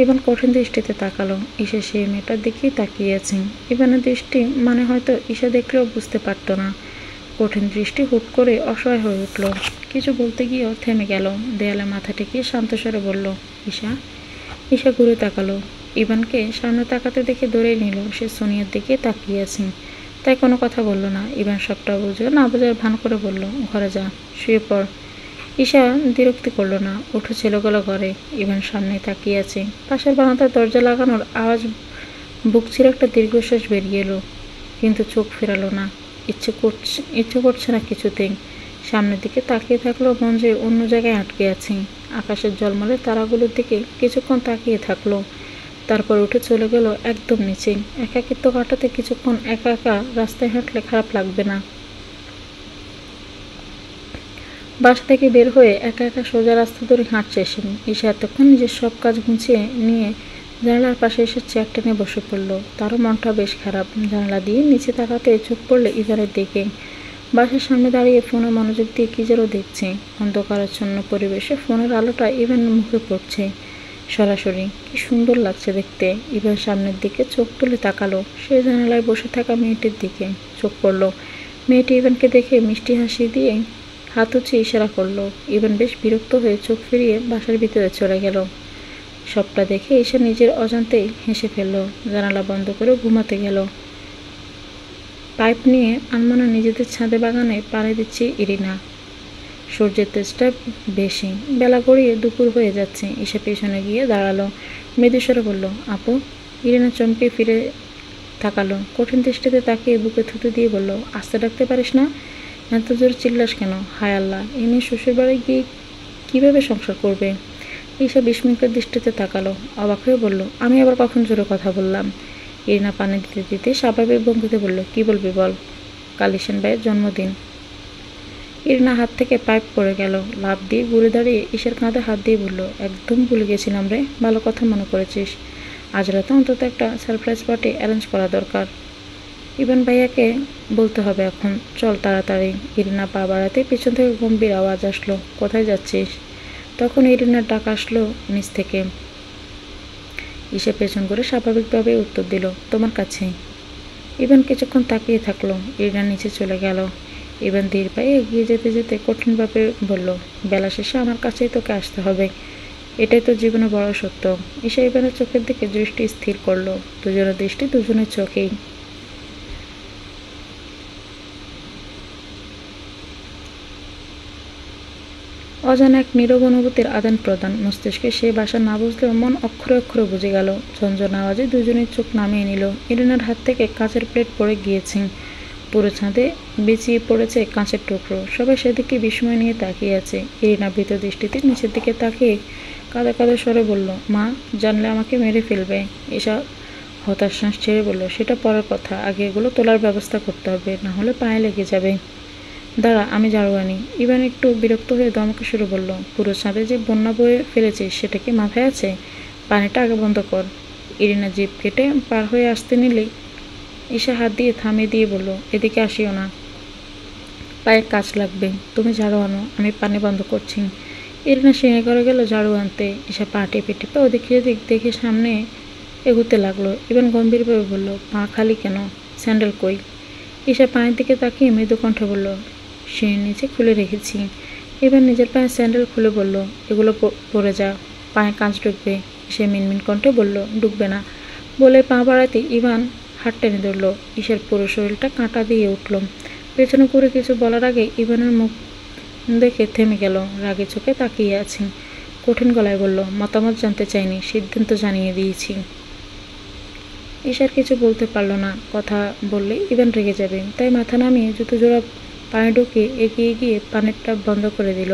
ইভান কঠিন দৃষ্টিতে তাকালো। ঈশা সেই মেয়েটার দিকেই তাকিয়ে আছেন। ইভানের দৃষ্টি মানে হয়তো ঈশা দেখলেও বুঝতে পারত না। কঠিন দৃষ্টি হুট করে অসহায় হয়ে উঠল। কিছু বলতে গিয়েও থেমে গেল। দেয়ালে মাথা টেকিয়ে শান্ত স্বরে বলল, ঈশা। ঈশা ঘুরে তাকালো। ইভানকে সামনে তাকাতে দেখে দৌড়ে নিল। সে সোনিয়ার দিকে তাকিয়ে আছেন, তাই কোনো কথা বলল না। ইভান সবটা বুঝে না বোঝার ভান করে বলল, ঘরে যা, শুয়ে পড়। ঈশা বিরক্তি করলো না, উঠে চলে গেল ঘরে। ইভান সামনে তাকিয়ে আছে। পাশের বারান্দার দরজা লাগানোর আওয়াজ বুক ছিঁড়ে একটা দীর্ঘশ্বাস বেরিয়ে এলো, কিন্তু চোখ ফেরালো না। ইচ্ছে করছে না কিছুতেই। সামনের দিকে তাকিয়ে থাকলেও মন যে অন্য জায়গায় আটকে আছে। আকাশের ঝলমলে তারাগুলোর দিকে কিছুক্ষণ তাকিয়ে থাকলো, তারপর উঠে চলে গেল একদম নিচে। একাকিত্ব কাটাতে কিছুক্ষণ একা একা রাস্তায় হাঁটলে খারাপ লাগবে না। বাসা থেকে বের হয়ে একা একা সোজা রাস্তা ধরে হাঁটছে সে। ঈশা এতক্ষণ নিজের সব কাজ গুছিয়ে নিয়ে জানালার পাশে এসে চেয়ার টেনে বসে পড়ল। তারও মনটা বেশ খারাপ। জানালা দিয়ে নিচে তাকাতে চোখ পড়লে ইভানের দিকে। বাসার সামনে দাঁড়িয়ে ফোনে মনোযোগ দিয়ে কি যেন দেখছে। অন্ধকারাচ্ছন্ন পরিবেশে ফোনের আলোটা ইভানের মুখে পড়ছে সরাসরি। কি সুন্দর লাগছে দেখতে। ইভান সামনের দিকে চোখ তুলে তাকালো। সে জানালায় বসে থাকা মেয়েটির দিকে চোখ পড়ল। মেয়েটি ইভানকে দেখে মিষ্টি হাসি দিয়ে হাত উঁচিয়ে ইশারা করলো। ইভান বেশ বিরক্ত হয়ে চোখ ফিরিয়ে বাসার ভিতরে চলে গেল। সবটা দেখে ঈশা নিজের অজান্তেই হেসে ফেলল। জানালা বন্ধ করে ঘুমাতে গেল। পাইপ নিয়ে আনমনা নিজেদের ছাদে বাগানে পানি দিচ্ছে ইরিনা। সূর্যের তেজটা বেশি, বেলা গড়িয়ে দুপুর হয়ে যাচ্ছে। ঈশা পেছনে গিয়ে দাঁড়ালো, মৃদুস্বরে বলল, আপু। ইরিনা চমকে ফিরে তাকালো, কঠিন দৃষ্টিতে তাকিয়ে বুকে থুতু দিয়ে বলল, আস্তে ডাকতে পারিস না? এত জোরে চিল্লাস কেন? হায় আল্লাহ, এ মেয়ে শ্বশুর বাড়ি গিয়ে কীভাবে সংসার করবে? ঈশা বিস্মিত দৃষ্টিতে তাকালো, অবাক হয়ে বলল, আমি আবার কখন জোরে কথা বললাম? ইরিনা পানি দিতে দিতে স্বাভাবিক ভঙ্গিতে বলল, কি বলবি বল? কাল ঈশান ভাইয়ের জন্মদিন। ইরিনা হাত থেকে পাইপ পড়ে গেল। লাফ দিয়ে ঘুরে দাঁড়িয়ে ঈশার কাঁধে হাত দিয়ে বলল, একদম ভুলে গেছিলাম রে, ভালো কথা মনে করেছিস। আজ রাতে অন্তত একটা সারপ্রাইজ পার্টি অ্যারেঞ্জ করা দরকার। ইভান ভাইয়াকে বলতে হবে এখন, চল তাড়াতাড়ি। ইরিনা পা বাড়াতে পিছন থেকে গম্ভীর আওয়াজ আসলো, কোথায় যাচ্ছিস? তখন ইরিনার ডাক আসলো নিচ থেকে। ঈশা পেছন করে স্বাভাবিকভাবে উত্তর দিল, তোমার কাছে। ইভান কিছুক্ষণ তাকিয়ে থাকলো। ইরিনা নিচে চলে গেল। ইভান ধীর পায়ে এগিয়ে যেতে যেতে কঠিনভাবে বলল, বেলা শেষে আমার কাছেই তোকে আসতে হবে। এটাই তো জীবনে বড় সত্য। ঈশা ইভানের চোখের দিকে দৃষ্টি স্থির করলো। দুজনের দৃষ্টি দুজনের চোখেই। অজানা এক নীরব অনুভূতির আদান প্রদান। মস্তিষ্কে সেই ভাষা না বুঝলেও মন অক্ষরে অক্ষরে বুঝে গেল। ঝনঝন আওয়াজে দুজনের চোখ নামিয়ে নিল। ইরিনার হাত থেকে কাঁচের প্লেট পড়ে গিয়েছে। পুরো ছাদে বিছিয়ে পড়েছে কাঁচের টুকরো। সবাই সেদিকে বিস্ময় নিয়ে তাকিয়ে আছে। ইরিনা ভীত দৃষ্টিতে নিচের দিকে তাকিয়ে কাঁদা কাঁদা স্বরে বলল, মা, জানলে আমাকে মেরে ফেলবে। এসব হতাশ শ্বাস ছেড়ে বলল, সেটা পরের কথা, আগে এগুলো তোলার ব্যবস্থা করতে হবে, না হলে পায়ে লেগে যাবে। দাঁড়া, আমি ঝাড়ু আনি। ইভান একটু বিরক্ত হয়ে ধমকে শুরু বলল, পুরো ছাদে যে বন্যা বয়ে ফেলেছিস সেটা কি মাথায় আছে? পানিটা আগে বন্ধ কর। ইরিনা জিভ কেটে পার হয়ে আসতে নিলেই ঈশা হাত দিয়ে থামিয়ে দিয়ে বলল, এদিকে আসিও না, পায়ে কাজ লাগবে। তুমি ঝাড়ু আনো, আমি পানি বন্ধ করছি। ইরিনা সিঁড়ি করে গেল ঝাড়ু আনতে। ঈশা পা টিপে টিপে ওদিকে ওদিক দেখে সামনে এগুতে লাগলো। ইভান গম্ভীরভাবে বলল, পা খালি কেন? স্যান্ডেল কই? ঈশা পায়ের দিকে তাকিয়ে মৃদু কণ্ঠে বলল, সিঁড়ির নিচে খুলে রেখেছি। এবার নিজের পায়ে স্যান্ডেল খুলে বলল, এগুলো পরে যা, পায়ে কাঁচ ঢুকবে। সে মিনমিন কণ্ঠে বলল, ঢুকবে না। বলে পা বাড়াতে ইভান হাত টেনে ধরল। ঈশার পুরো শরীরটা কাঁটা দিয়ে উঠল। পেছনে ঘুরে কিছু বলার আগে ইভানের মুখ দেখে থেমে গেল। রাগে চোখে তাকিয়ে আছে। কঠিন গলায় বলল, মতামত জানতে চাইনি, সিদ্ধান্ত জানিয়ে দিয়েছি। ঈশার কিছু বলতে পারল না। কথা বললে ইভান রেগে যাবে, তাই মাথা নামিয়ে জুতো জোড়া পায়ে ঢুকিয়ে এগিয়ে গিয়ে পানির টাপ বন্ধ করে দিল।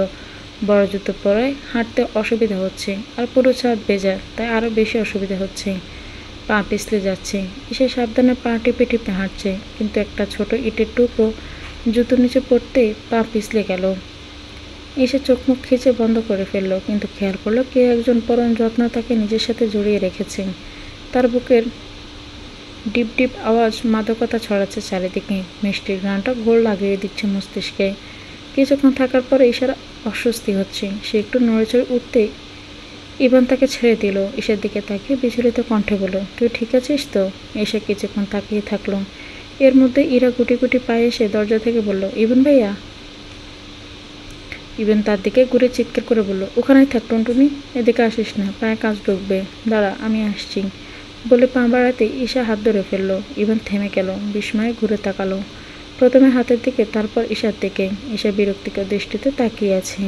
বড় জুতো পরায় হাঁটতে অসুবিধা হচ্ছে, আর পুরো ছাদ ভেজা, তাই আরও বেশি অসুবিধা হচ্ছে। পা পিছলে যাচ্ছে। ঈশা সাবধানে পা টিপে টিপে হাঁটছে, কিন্তু একটা ছোট ইটের টুকরো জুতোর নিচে পড়তেই পা পিছলে গেল। ঈশা চোখ মুখ খিচে বন্ধ করে ফেলল, কিন্তু খেয়াল করলো কেউ একজন পরম যত্ন তাকে নিজের সাথে জড়িয়ে রেখেছে। তার বুকের ডিপ ডিপ আওয়াজ মাদকতা ছড়াচ্ছে চারিদিকে। মিষ্টির ঘ্রাণটা ঘোর লাগিয়ে দিচ্ছে মস্তিষ্কে। কিছুক্ষণ থাকার পরে ঈশার অস্বস্তি হচ্ছে। সে একটু নড়েচড়ে উঠতেই ইভান তাকে ছেড়ে দিল। ঈশার দিকে তাকিয়ে বিচলিত কণ্ঠে বলল, তুই ঠিক আছিস তো? এসে কিছুক্ষণ তাকিয়ে থাকলো। এর মধ্যে ইরা গুটি গুটি পায়ে এসে দরজা থেকে বলল, ইভান ভাইয়া। ইভান তার দিকে ঘুরে চিৎকার করে বলল, ওখানেই থাক টুনটুনি, এদিকে আসিস না, পায়ে কাজ ঢুকবে। দাঁড়া, আমি আসছি। বলে পা বাড়াতে ঈশা হাত ধরে ফেলল। ইভান থেমে গেল, বিস্ময়ে ঘুরে তাকালো। প্রথমে হাতের দিকে, তারপর ঈশার দিকে। ঈশা বিরক্তিকর দৃষ্টিতে তাকিয়ে আছে।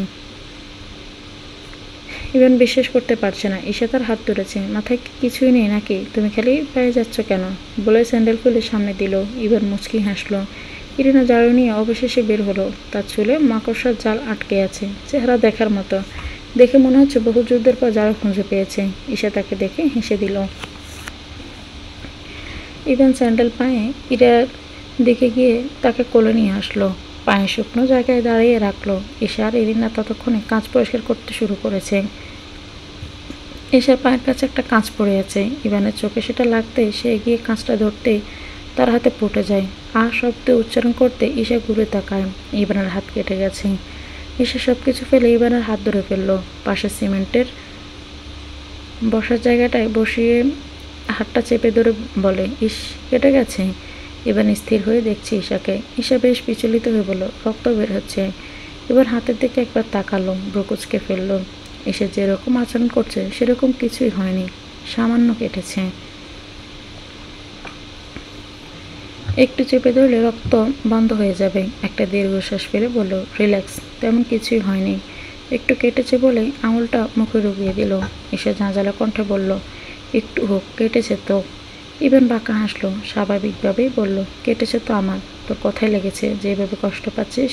ইভান বিশ্বাস করতে পারছে না ঈশা তার হাত ধরেছে। মাথায় কিছুই নেই নাকি? তুমি খালি পায়ে যাচ্ছ কেন? বলে স্যান্ডেল খুলে সামনে দিল। ইভান মুচকি হাসলো। ইরিনা ঝাড়ু নিয়ে অবশেষে বের হলো। তার চুলে মাকড়সার জাল আটকে আছে। চেহারা দেখার মতো, দেখে মনে হচ্ছে বহু যুদ্ধের পর ঝাড়ু খুঁজে পেয়েছে। ঈশা তাকে দেখে হেসে দিল। ইভান স্যান্ডেল পায়ে ইরার দিকে গিয়ে তাকে কোলে নিয়ে আসলো। পায়ে শুকনো জায়গায় দাঁড়িয়ে রাখলো। ঈশা আর ইরিনা ততক্ষণে কাঁচ পরিষ্কার করতে শুরু করেছে। ঈশার পায়ের কাছে একটা কাঁচ পড়ে আছে। ইভানের চোখে সেটা লাগতেই সে এগিয়ে কাঁচটা ধরতেই তার হাতে পড়ে যায়। আ শব্দে উচ্চারণ করতে ঈশা ঘুরে তাকায়। ইভানের হাত কেটে গেছে। ঈশা সব কিছু ফেলে ইভানের হাত ধরে ফেললো। পাশে সিমেন্টের বসার জায়গাটায় বসিয়ে হাতটা চেপে ধরে বলে, ইস, কেটে গেছে। ইভান স্থির হয়ে দেখছে ঈশাকে। ঈশা বেশ বিচলিত হয়ে বলল, রক্ত বের হচ্ছে। এবার হাতের দিকে একবার তাকালো, ব্রুকুচকে ফেলল। ঈশা যেরকম আচরণ করছে সেরকম কিছুই হয়নি, সামান্য কেটেছে। একটু চেপে ধরলে রক্ত বন্ধ হয়ে যাবে। একটা দীর্ঘশ্বাস ফেলে বলল, রিল্যাক্স, তেমন কিছুই হয়নি, একটু কেটেছে বলেই আঙুলটা মুখে ডুবিয়ে দিল। ঈশা ঝাঁঝালো কণ্ঠে বলল, একটু হোক, কেটেছে তো। ইভান বাঁকা হাসলো, স্বাভাবিকভাবেই বলল, কেটেছে তো আমার, তোর কথাই লেগেছে যে এভাবে কষ্ট পাচ্ছিস।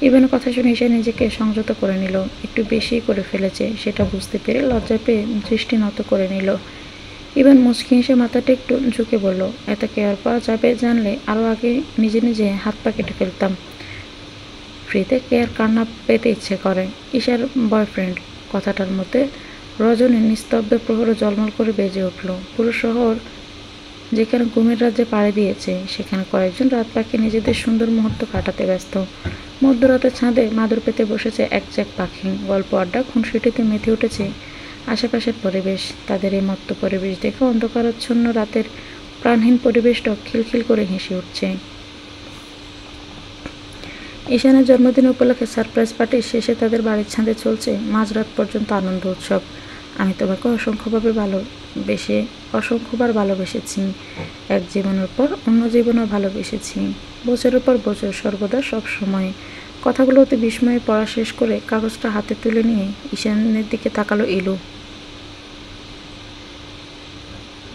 ইভানের কথা শুনে ঈশা নিজেকে সংযত করে নিল, একটু বেশি করে ফেলেছে সেটা বুঝতে পেরে লজ্জা পেয়ে দৃষ্টি নত করে নিল। ইভান মুচকি হেসে মাথাটা একটু ঝুঁকে বলল, এত কেয়ার পাওয়া যাবে জানলে আরও আগে নিজে নিজে হাত পা কেটে ফেলতাম। ফ্রিতে কেয়ার কান্না পেতে ইচ্ছে করে। ঈশার বয়ফ্রেন্ড কথাটার মধ্যে রজনীর নিস্তব্ধ প্রহরে জলমল করে বেজে উঠল। পুরো শহর যেখানে ঘুমের রাজ্যে পাড়ি দিয়েছে, সেখানে কয়েকজন রাত পাখি নিজেদের সুন্দর মুহূর্ত কাটাতে ব্যস্ত। মধ্যরাতের ছাদে মাদুর পেতে বসেছে এক ঝাঁক পাখি, গল্প আড্ডা খুনসুটিতে মেতে উঠেছে আশেপাশের পরিবেশ। তাদের এই মত্ত পরিবেশ দেখে অন্ধকারাচ্ছন্ন রাতের প্রাণহীন পরিবেশটা খিলখিল করে হেসে উঠছে। ঈশানের জন্মদিন উপলক্ষে সারপ্রাইজ পার্টির শেষে তাদের বাড়ির ছাদে চলছে মাঝরাত পর্যন্ত আনন্দ উৎসব। আমি তোমাকে অসংখ্যবার ভালোবেসেছি, এক জীবনের পর অন্য জীবনও ভালোবেসেছি, বছরের পর বছর, সর্বদা সব সময়। কথাগুলো অতি বিস্ময়ে পড়া শেষ করে কাগজটা হাতে তুলে নিয়ে ঈশানের দিকে তাকালো ইলু।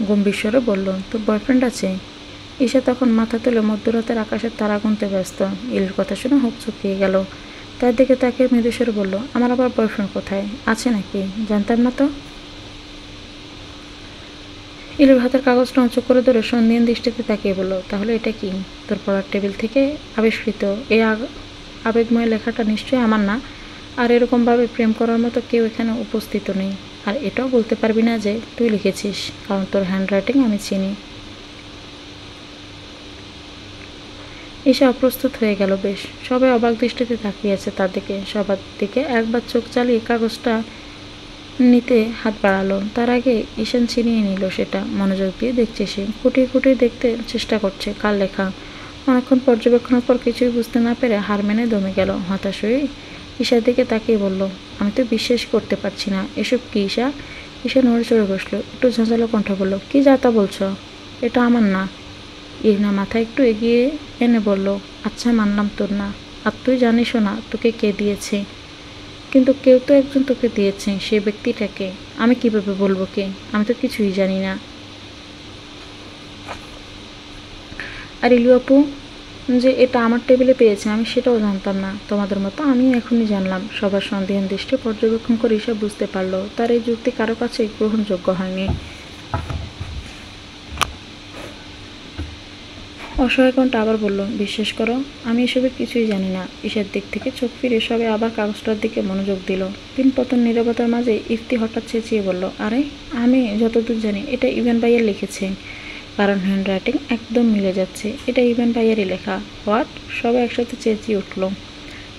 গম্ভীর স্বরে বলল, তোর বয়ফ্রেন্ড আছে? ঈশা তখন মাথা তুলে মধ্যরাতের আকাশের তারা গুনতে ব্যস্ত। ইলুর কথা শুনে হোক চুকিয়ে গেল। তার দিকে তাকে মৃদুস্বরে বলল, আমার আবার বয়ফ্রেন্ড কোথায়, আছে নাকি? জানতাম না তো। ইলুর হাতের কাগজটা উঁচু করে ধরে সন্ধিহান দৃষ্টিতে তাকিয়ে বলল, তাহলে এটা কি? তোর পড়ার টেবিল থেকে আবিষ্কৃত এই আবেগময় লেখাটা নিশ্চয়ই আমার না। আর এরকমভাবে প্রেম করার মতো কেউ এখানে উপস্থিত নেই। আর এটাও বলতে পারবি না যে তুই লিখেছিস, কারণ তোর হ্যান্ডরাইটিং আমি চিনি। ঈশা অপ্রস্তুত হয়ে গেল বেশ। সবাই অবাক দৃষ্টিতে তাকিয়ে আছে তার দিকে। সবার দিকে একবার চোখ চালিয়ে কাগজটা নিতে হাত বাড়ালো। তার আগে ঈশান ছিনিয়ে নিল সেটা। মনোযোগ দিয়ে দেখছে সে, খুঁটিয়ে খুঁটিয়ে দেখতে চেষ্টা করছে কার লেখা। অনেকক্ষণ পর্যবেক্ষণের পর কিছুই বুঝতে না পেরে হার মেনে দমে গেল। হতাশ হয়ে ঈশার দিকে তাকিয়ে বলল, আমি তো বিশ্বাস করতে পারছি না, এসব কি ঈশা? ঈশা নড়ে চড়ে বসলো, একটু ঝাঁঝালো কণ্ঠ বলল, কি যাতা বলছো, এটা আমার না। ইরিনা মাথা একটু এগিয়ে এনে বলল, আচ্ছা মানলাম তোর না, আর তুই জানিসও না তোকে কে দিয়েছে। কিন্তু কেউ তো একজন তোকে দিয়েছে, সে ব্যক্তিটাকে আমি কিভাবে বলবো কে? আমি তো কিছুই জানি না। আর ইলু আপু যে এটা আমার টেবিলে পেয়েছে আমি সেটাও জানতাম না। তোমাদের মতো আমিও এখনই জানলাম। সবার সন্দেহের দৃষ্টি পর্যবেক্ষণ করে ঈশা বুঝতে পারলো তার এই যুক্তি কারো কাছে গ্রহণযোগ্য হয়নি। অসহায় কণ্ঠে আবার বলল, বিশ্বাস করো আমি এসবের কিছুই জানি না। ঈশার দিক থেকে চোখ ফিরে সবাই আবার কাগজটার দিকে মনোযোগ দিল। তিন পতন নীরবতার মাঝে ইফতি হঠাৎ চেঁচিয়ে বলল, আরে আমি যতদূর জানি এটা ইভান ভাইয়ার লিখেছে, কারণ হ্যান্ডরাইটিং একদম মিলে যাচ্ছে, এটা ইভান ভাইয়ারই লেখা। হোয়াট? সবাই একসাথে চেঁচিয়ে উঠল।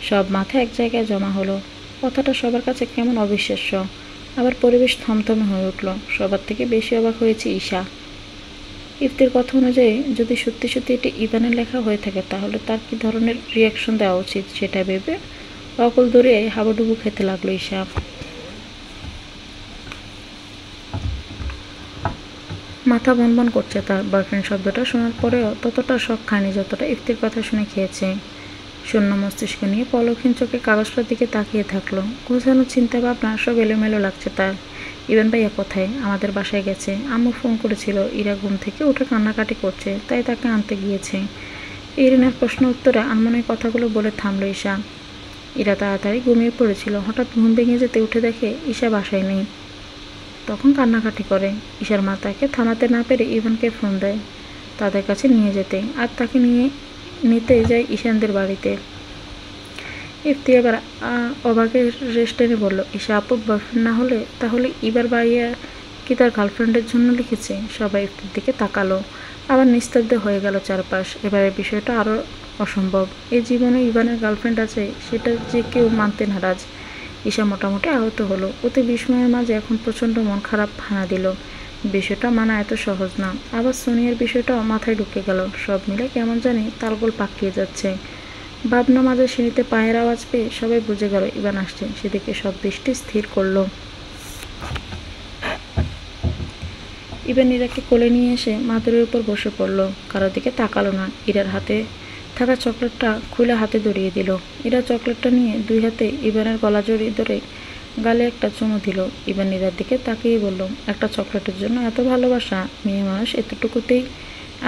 সব মাথা এক জায়গায় জমা হলো। কথাটা সবার কাছে কেমন অবিশ্বাস্য। আবার পরিবেশ থমথমে হয়ে উঠল। সবার থেকে বেশি অবাক হয়েছে ঈশা। ইফতির কথা অনুযায়ী যদি সত্যি সত্যি এটি ইভানের লেখা হয়ে থাকে তাহলে তার কী ধরনের রিয়াকশন দেওয়া উচিত সেটা ভেবে অকল ধরে হাবুডুবু খেতে লাগলো ঈশা। মাথা বনবন করছে তার। বয়ফ্রেন্ড শব্দটা শোনার পরেও ততটা শখ খায়নি যতটা ইফতির কথা শুনে খেয়েছে। শূন্য মস্তিষ্ক নিয়ে পলকহীন চোখে কাগজটার দিকে তাকিয়ে থাকলো। গোছানো চিন্তা ভাবনা সব এলোমেলো লাগছে তার। ইভান ভাইয়া কোথায়? আমাদের বাসায় গেছে। আম্মু ফোন করেছিল, ইরা ঘুম থেকে উঠে কান্নাকাটি করছে, তাই তাকে আনতে গিয়েছে। ইরিনার প্রশ্ন উত্তরে আনমনের কথাগুলো বলে থামলো ঈশা। ইরা তাড়াতাড়ি ঘুমিয়ে পড়েছিল। হঠাৎ ঘুম ভেঙে যেতে উঠে দেখে ঈশা বাসায় নেই। তখন কান্নাকাটি করে। ঈশার মা তাকে থামাতে না পেরে ইভানকে ফোন দেয় তাদের কাছে নিয়ে যেতে, আর তাকে নিতে যায় ঈশানদের বাড়িতে। ইফতি এবার অবাকের রেস্ট টেনে বলল, ঈশা আপুর বয়ফ্রেন্ড না হলে তাহলে ইবার ভাইয়া কি তার গার্লফ্রেন্ডের জন্য লিখেছে? সবাই ইফতির দিকে তাকালো। আবার নিস্তব্ধ হয়ে গেল চারপাশ। এবারের বিষয়টা আরও অসম্ভব। এই জীবনে ইভানের গার্লফ্রেন্ড আছে সেটা যে কেউ মানতে নারাজ। ঈশা মোটামুটি আহত হলো। অতি বিস্ময়ের মাঝে এখন প্রচণ্ড মন খারাপ হানা দিল। বিষয়টা মানা এত সহজ না। আবার সোনিয়ার বিষয়টাও মাথায় ঢুকে গেল। সব মিলে কেমন জানি তালগোল পাকিয়ে যাচ্ছে। ভাবনা মাঝে সিঁড়িতে পায়ের আওয়াজ পেয়ে সবাই বুঝে গেল ইভান আসছে। সেদিকে সব দৃষ্টি স্থির করলো। ইভান ইরাকে কোলে নিয়ে এসে মাদুরের উপর বসে পড়ল। কারো দিকে তাকালো না। ইরার হাতে থাকা চকলেটটা খুলে হাতে ধরিয়ে দিল। ইরা চকলেটটা নিয়ে দুই হাতে ইভানের গলা জড়িয়ে ধরে গালে একটা চুমু দিল। ইভান ইরার দিকে তাকিয়ে বলল, একটা চকলেটের জন্য এত ভালোবাসা? মেয়ে মানুষ এতটুকুতেই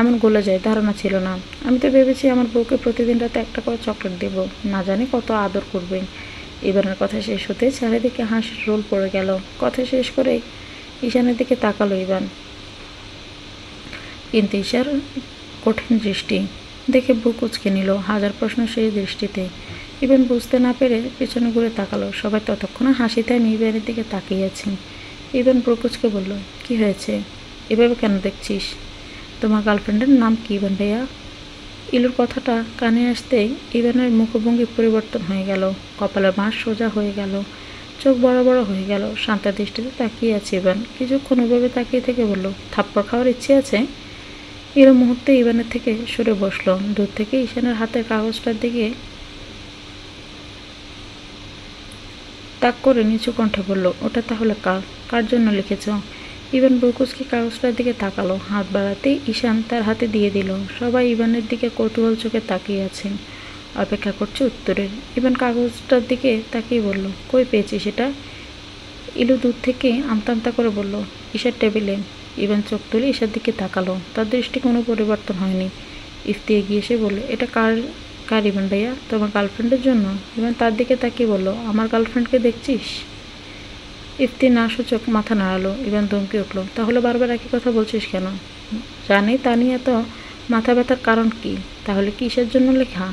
এমন গলে যায়, ধারণা ছিল না। আমি তো ভেবেছি আমার বউকে প্রতিদিন রাতে একটা করে চকলেট দেব, না জানি কত আদর করবে। ইভানের কথা শেষ হতে চারিদিকে হাসির রোল পড়ে গেল। কথা শেষ করে ঈশানের দিকে তাকালো ইভান, কিন্তু ঈশার কঠিন দৃষ্টি দেখে বুক উচকে নিল। হাজার প্রশ্ন সেই দৃষ্টিতে। ইভান বুঝতে না পেরে পেছনে ঘুরে তাকালো। সবাই ততক্ষণে হাসি থামিয়ে ইভানের দিকে তাকিয়ে আছেন। ইভান বুকুচকে বলল, কি হয়েছে? এভাবে কেন দেখছিস? তোমার গার্লফ্রেন্ডের নাম কি ইভান ভাইয়া? ইলুর কথাটা কানে আসতেই ইভানের মুখভঙ্গি পরিবর্তন হয়ে গেল। কপালের মাছ সোজা হয়ে গেল, চোখ বড় বড় হয়ে গেল। শান্ত দৃষ্টিতে তাকিয়ে আছে ইভান। কিছুক্ষণ ওইভাবে তাকিয়ে থেকে বলল, থাপ্পড় খাওয়ার ইচ্ছে আছে? ইলু মুহূর্তে ইভানের থেকে সরে বসলো। দূর থেকে ঈশানের হাতের কাগজটার দিকে তাক করে নিচু কণ্ঠে বলল, ওটা তাহলে কার জন্য লিখেছ? ইভান বুকুচকে কাগজটার দিকে তাকালো। হাত বাড়াতেই ঈশান তার হাতে দিয়ে দিল। সবাই ইভানের দিকে কৌতূহল চোখে তাকিয়ে আছেন, অপেক্ষা করছে উত্তরের। ইভান কাগজটার দিকে তাকিয়ে বলল, কই পেয়েছি সেটা? ইলু দূর থেকে আমতা আমতা করে বলল, ঈশার টেবিলে। ইভান চোখ তুলে ঈশার দিকে তাকালো। তার দৃষ্টি কোনো পরিবর্তন হয়নি। ইফতি এগিয়ে এসে বলল, এটা কার ইভান ভাইয়া? তোমার গার্লফ্রেন্ডের জন্য? ইভান তার দিকে তাকিয়ে বলল, আমার গার্লফ্রেন্ডকে দেখছিস? ইফতি না সূচক মাথা নাড়ালো। ইভান ধমকে উঠল, তাহলে বারবার একই কথা বলছিস কেন? জানি তা নিয়ে এত মাথা ব্যথার কারণ কি? তাহলে কিসের জন্য লেখা?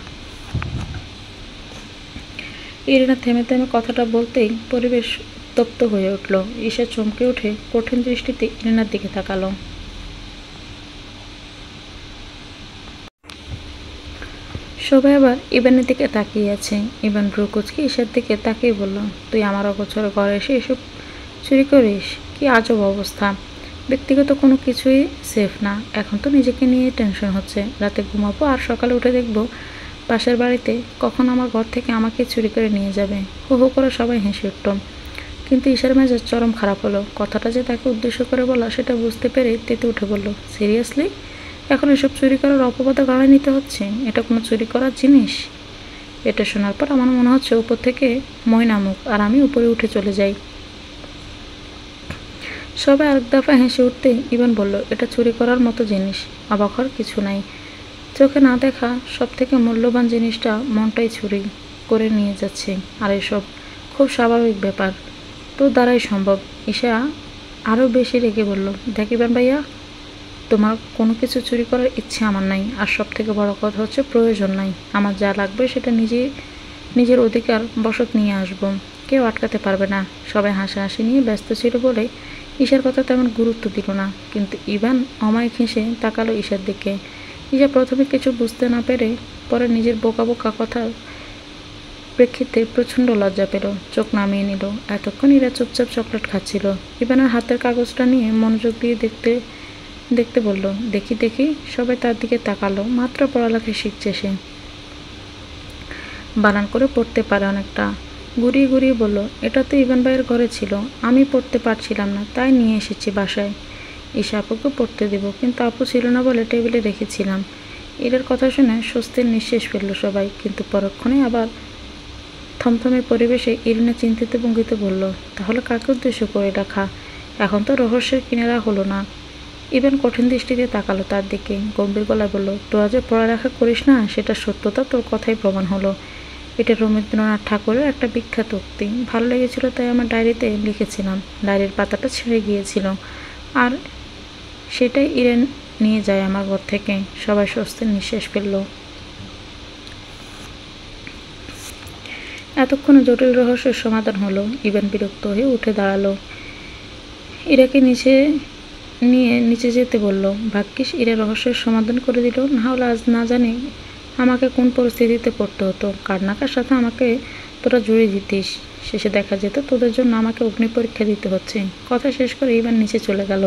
ইরিনা থেমে থেমে কথাটা বলতেই পরিবেশ উত্তপ্ত হয়ে উঠল। ঈশা চমকে উঠে কঠিন দৃষ্টিতে ইরিনার দিকে তাকালো। সবাই আবার ইভানের দিকে তাকিয়ে আছে। ইভান ব্রুকুচকে ঈশার দিকে তাকিয়ে বলল, তুই আমার অগোচরে ঘরে এসে এসব চুরি করিস? কি আজব অবস্থা! ব্যক্তিগত কোনো কিছুই সেফ না। এখন তো নিজেকে নিয়ে টেনশন হচ্ছে। রাতে ঘুমাবো আর সকালে উঠে দেখবো পাশের বাড়িতে কখন আমার ঘর থেকে আমাকে চুরি করে নিয়ে যাবে। হু হু করে সবাই হেসে উঠল। কিন্তু ঈশার মেজাজ চরম খারাপ হলো। কথাটা যে তাকে উদ্দেশ্য করে বলা সেটা বুঝতে পেরে তেতে উঠে বলল, সিরিয়াসলি? এখন এসব চুরি করার অপবাদে গাড়ায় নিতে হচ্ছে? এটা কোনো চুরি করার জিনিস? এটা শোনার পর আমার মনে হচ্ছে উপর থেকে মই নামুক আর আমি উপরে উঠে চলে যাই। সবাই আরেক দফা হেসে উঠতে ইভান বলল, এটা চুরি করার মতো জিনিস? অবাক হওয়ার কিছু নাই। চোখে না দেখা সব থেকে মূল্যবান জিনিসটা মনটাই চুরি করে নিয়ে যাচ্ছে। আর এসব খুব স্বাভাবিক ব্যাপার। তোর দ্বারাই সম্ভব। ঈশা আরও বেশি রেগে বলল, দেখ ইভান ভাইয়া, তোমার কোনো কিছু চুরি করার ইচ্ছে আমার নাই। আর সব থেকে বড় কথা হচ্ছে প্রয়োজন নাই। আমার যা লাগবে সেটা নিজের অধিকার বশত নিয়ে আসবো। কেউ আটকাতে পারবে না। সবাই হাসাহাসি নিয়ে ব্যস্ত ছিল বলে ঈশার কথা তেমন গুরুত্ব দিল না। কিন্তু ইভান অমায়িক হেসে তাকালো ঈশার দিকে। ঈশা প্রথমে কিছু বুঝতে না পেরে পরে নিজের বোকা বোকা কথার প্রেক্ষিতে প্রচণ্ড লজ্জা পেল। চোখ নামিয়ে নিল। এতক্ষণ ইরা চুপচাপ চকলেট খাচ্ছিল। ইভানের হাতের কাগজটা নিয়ে মনোযোগ দিয়ে দেখতে দেখতে বলল, দেখি দেখি। সবাই তার দিকে তাকালো। মাত্র পড়ালেখা শিখছে সে, বানান করে পড়তে পারে অনেকটা। ঘুরিয়ে ঘুরিয়ে বলল, এটা তো ইভান ভাইয়ের ঘরে ছিল, আমি পড়তে পারছিলাম না, তাই নিয়ে এসেছি বাসায়। ঈশা আপুকে পড়তে দেব, কিন্তু আপু ছিল না বলে টেবিলে রেখেছিলাম। ইরার কথা শুনে স্বস্তির নিঃশ্বাস ফেলল সবাই। কিন্তু পরক্ষণে আবার থমথমে পরিবেশে ইরিনা চিন্তিত ভঙ্গিতে বলল, তাহলে কাকে উদ্দেশ্য করে রাখা? এখন তো রহস্যের কিনারা হলো না। ইভান কঠিন দৃষ্টিতে তাকালো তার দিকে। গম্ভীর গলায় বলল, তোরা যে পড়ালেখা করিস না সেটা সত্যতা তোর কথাই প্রমাণ হলো। এটা রবীন্দ্রনাথ ঠাকুরের একটা বিখ্যাত উক্তি। ভালো লেগেছিল তাই আমার ডায়েরিতে লিখেছিলাম। ডায়েরির পাতাটা ছেড়ে গিয়েছিল আর সেটাই ইরেন নিয়ে যায় আমার ঘর থেকে। সবাই স্বস্তির নিঃশ্বাস ফেলল। এতক্ষণে জটিল রহস্যের সমাধান হলো। ইভান বিরক্ত হয়ে উঠে দাঁড়ালো। ইরাকে নিচে যেতে বলল। ভাগ্যিস ইরা রহস্যের সমাধান করে দিল, না হলে আজ না জানি আমাকে কোন পরিস্থিতিতে পড়তে হতো। কার না কার সাথে আমাকে তোরা জুড়ে দিতিস। শেষে দেখা যেত তোদের জন্য আমাকে অগ্নি পরীক্ষা দিতে হচ্ছে। কথা শেষ করে ইভান নিচে চলে গেল।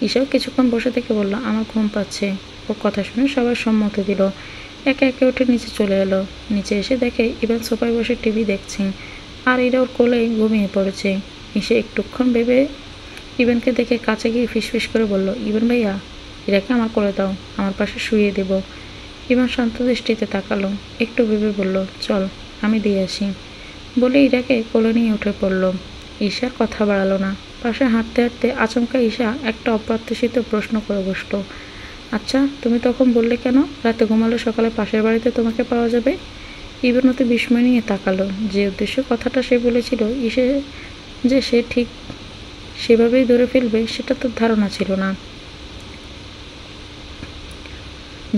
ঈশাও কিছুক্ষণ বসে থেকে বলল, আমার ঘুম পাচ্ছে। ওর কথা শুনে সবাই সম্মতি দিল। একে একে উঠে নিচে চলে এলো। নিচে এসে দেখে ইভান সোফায় বসে টিভি দেখছে, আর এরা ওর কোলেই ঘুমিয়ে পড়েছে। ঈশা একটুক্ষণ ভেবে ইভানকে দেখে কাছে গিয়ে ফিসফিস করে বলল, ইভান ভাইয়া, ইরাকে আমার কোলে দাও, আমার পাশে শুইয়ে দেব। ইভান শান্ত দৃষ্টিতে তাকালো, একটু ভেবে বলল, চল আমি দিয়ে আসি। বলে ইরাকে কোলে নিয়ে উঠে পড়ল। ঈশার কথা বাড়ালো না। পাশে হাঁটতে হাঁটতে আচমকা ঈশা একটা অপ্রত্যাশিত প্রশ্ন করে বসলো, আচ্ছা তুমি তখন বললে কেন রাতে ঘুমালে সকালে পাশের বাড়িতে তোমাকে পাওয়া যাবে? ইভান অতি বিস্ময় নিয়ে তাকালো। যে উদ্দেশ্য কথাটা সে বলেছিল ঈশা যে সে ঠিক সেভাবেই ধরে ফেলবে সেটা তোর ধারণা ছিল না।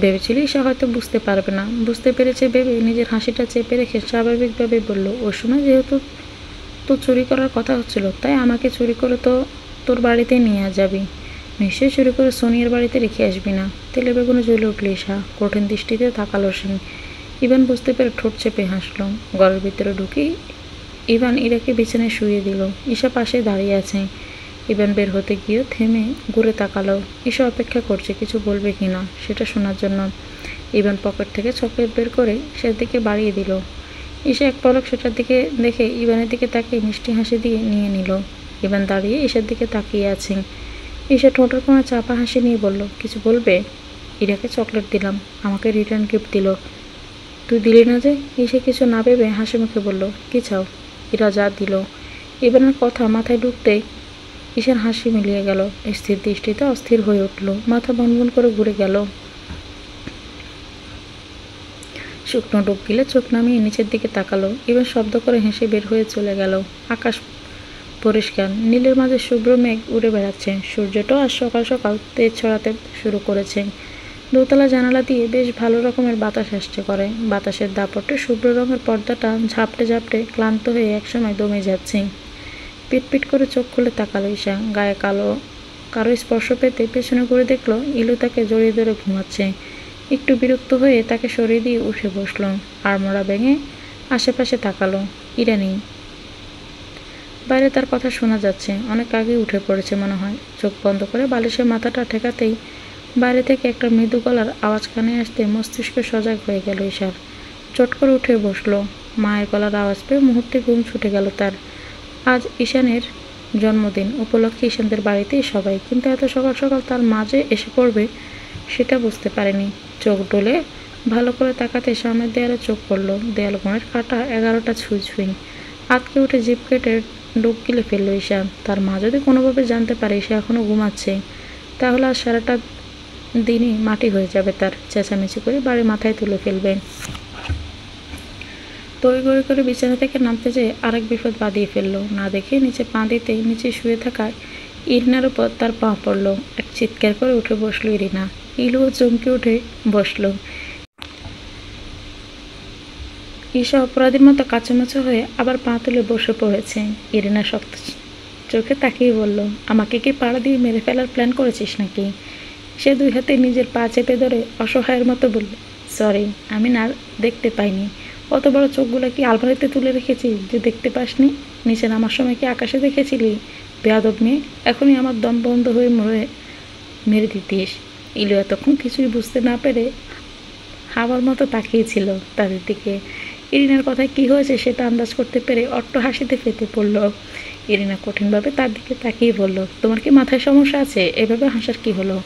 ভেবেছিল ঈশা হয়তো বুঝতে পারবে না, বুঝতে পেরেছে ভেবে নিজের হাসিটা চেপে রেখে স্বাভাবিকভাবে বলল, ওই সময় যেহেতু তো চুরি করার কথা হচ্ছিল, তাই আমাকে চুরি করে তো তোর বাড়িতে নিয়ে যাবি, নিশ্চয়ই চুরি করে সোনিয়ার বাড়িতে রেখে আসবি না। তেলে বেগুনে জ্বলে উঠল ঈশা। কঠিন দৃষ্টিতে তাকালো সে। ইভান বুঝতে পেরে ঠোঁট চেপে হাসল। ঘরের ভিতরে ঢুকেই ইভান ইরাকে বিছানায় শুইয়ে দিল। ঈশা পাশে দাঁড়িয়ে আছে। ইভান বের হতে গিয়ে থেমে ঘুরে তাকালো। ঈশা অপেক্ষা করছে কিছু বলবে কিনা সেটা শোনার জন্য। ইভান পকেট থেকে চকলেট বের করে ঈশার দিকে বাড়িয়ে দিল। ঈশা এক পলক সেটার দিকে দেখে ইভানের দিকে তাকিয়ে মিষ্টি হাসি দিয়ে নিয়ে নিল। ইভান দাঁড়িয়ে ঈশার দিকে তাকিয়ে আছে। ঈশা ঠোঁটের কোণে চাপা হাসি নিয়ে বলল, কিছু বলবে? ইরাকে চকলেট দিলাম, আমাকে রিটার্ন গিফট দিল, তুই দিলি না যে? ঈশা কিছু না ভেবে হাসি মুখে বলল, কি চাও? ইরা যা দিল। ইভানের কথা মাথায় ঢুকতেই ঈশার হাসি মিলিয়ে গেল। স্থির দৃষ্টিতে অস্থির হয়ে উঠল, মাথা বনবন করে ঘুরে গেল। শুকনো ডুব গিলে চোখ নামিয়ে নিচের দিকে তাকালো। এবার শব্দ করে হেসে বের হয়ে চলে গেল। আকাশ পরিষ্কার, নীলের মাঝে শুভ্র মেঘ উড়ে বেড়াচ্ছে। সূর্যটাও আজ সকাল সকাল তেজ ছড়াতে শুরু করেছে। দোতলা জানালা দিয়ে বেশ ভালো রকমের বাতাস আসছে করে। বাতাসের দাপটে শুভ্র রঙের পর্দাটা ঝাপটে ঝাপটে ক্লান্ত হয়ে একসময় দমে যাচ্ছে। পিটপিট করে চোখ খুলে তাকালো ঈশা। গায়ে কারো স্পর্শ পেতে পেছনে ঘুরে দেখলো ইলু তাকে জড়িয়ে ধরে ঘুমাচ্ছে। একটু বিরক্ত হয়ে তাকে সরিয়ে দিয়ে উঠে বসলো। আড়মোড়া ভেঙে আশেপাশে তাকালো, ইরা নেই। বাইরে তার কথা শোনা যাচ্ছে, অনেক আগে উঠে পড়েছে মনে হয়। চোখ বন্ধ করে বালিশে মাথাটা ঠেকাতেই বাইরে থেকে একটা মৃদু গলার আওয়াজ কানে আসতে মস্তিষ্ক সজাগ হয়ে গেল ঈশার। চট করে উঠে বসলো। মায়ের গলার আওয়াজ পেয়ে মুহূর্তে ঘুম ছুটে গেল তার। আজ ঈশানের জন্মদিন উপলক্ষে ঈশানদের বাড়িতেই সবাই, কিন্তু এত সকাল সকাল তার মা যে এসে পড়বে সেটা বুঝতে পারেনি। চোখ ডলে ভালো করে তাকাতে সামনের দেয়ালে চোখ পড়ল। দেয়াল ঘড়ির কাঁটা 11টা ছুঁই ছুঁই। আঁতকে উঠে জিভ কেটে ডুব গিলে ফেলল ঈশা। তার মা যদি কোনোভাবে জানতে পারে সে এখনও ঘুমাচ্ছে, তাহলে আজ সারাটা দিনই মাটি হয়ে যাবে তার। চেঁচামেচি করে বাড়ি মাথায় তুলে ফেলবে। তড়িঘড়ি করে বিছানা থেকে নামতে যেয়ে আরেক বিপদ বাঁধিয়ে ফেললো। না দেখে নিচে পা দিতেই নিচে শুয়ে থাকা ইরিনার উপর তার পা পড়ল। এক চিৎকার করে উঠে বসলো ইরিনা। ইলুও চমকে উঠে বসলো। ঈশা অপরাধীর মতো কাঁচামাচা হয়ে আবার পা তুলে বসে পড়েছে। ইরিনা শক্ত চোখে তাকিয়ে বলল, আমাকে কি পাড়া দিয়ে মেরে ফেলার প্ল্যান করেছিস নাকি? সে দুই হাতে নিজের পা চেপে ধরে অসহায়ের মতো বলল, সরি, আমি না দেখতে পাইনি। অত বড় চোখগুলো কি আলমারিতে তুলে রেখেছি যে দেখতে পাসনি? নিচে নামার সময় কি আকাশে দেখেছিলি? বেয়াদব মেয়ে, এখনই আমার দম বন্ধ হয়ে মেরে দিতিস। ইলু এতক্ষণ কিছুই বুঝতে না পেরে হাওয়ার মতো তাকিয়েছিল তাদের দিকে। ইরিনার কথায় কি হয়েছে সেটা আন্দাজ করতে পেরে অট্ট হাসিতে ফেটে পড়ল। ইরিনা কঠিনভাবে তার দিকে তাকিয়ে বলল, তোমার কি মাথায় সমস্যা আছে? এভাবে হাসার কি হলো?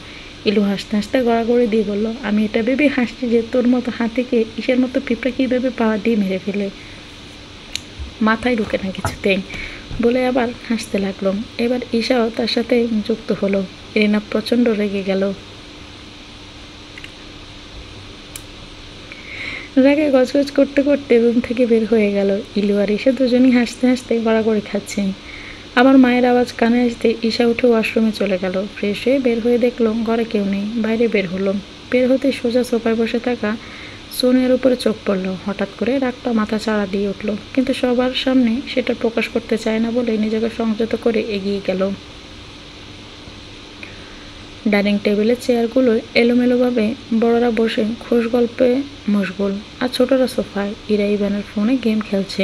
ইলু হাসতে হাসতে গড়াগড়ি দিয়ে বলল, আমি এটা ভেবে হাসছি যে তোর মতো হাতিকে ইসের মতো পিঁপড়া কীভাবে পাওয়া দিয়ে মেরে ফেলে, মাথায় ঢুকে না কিছুতেই। বলে আবার হাসতে লাগলো। এবার ঈশাও তার সাথে যুক্ত হলো। ইরিনা প্রচণ্ড রেগে গেল। রাগে গজগজ করতে করতে রুম থেকে বের হয়ে গেল। ইলু আর ঈশা দুজনই হাসতে হাসতে গড়াগড়ি খাচ্ছে। আবার মায়ের আওয়াজ কানে আসতে ঈশা উঠে ওয়াশরুমে চলে গেল। ফ্রেশ হয়ে বের হয়ে দেখলো ঘরে কেউ নেই। বাইরে বের হলো। বের হতে সোজা সোফায় বসে থাকা সোনিয়ার উপরে চোখ পড়ল। হঠাৎ করে রাগটা মাথা চাড়া দিয়ে উঠল, কিন্তু সবার সামনে সেটা প্রকাশ করতে চায় না বলে নিজেকে সংযত করে এগিয়ে গেল। ডাইনিং টেবিলের চেয়ারগুলো এলোমেলোভাবে বড়রা বসে খোশ গল্পে মশগুল, আর ছোটরা সোফায়। ইরা ইভানের ফোনে গেম খেলছে।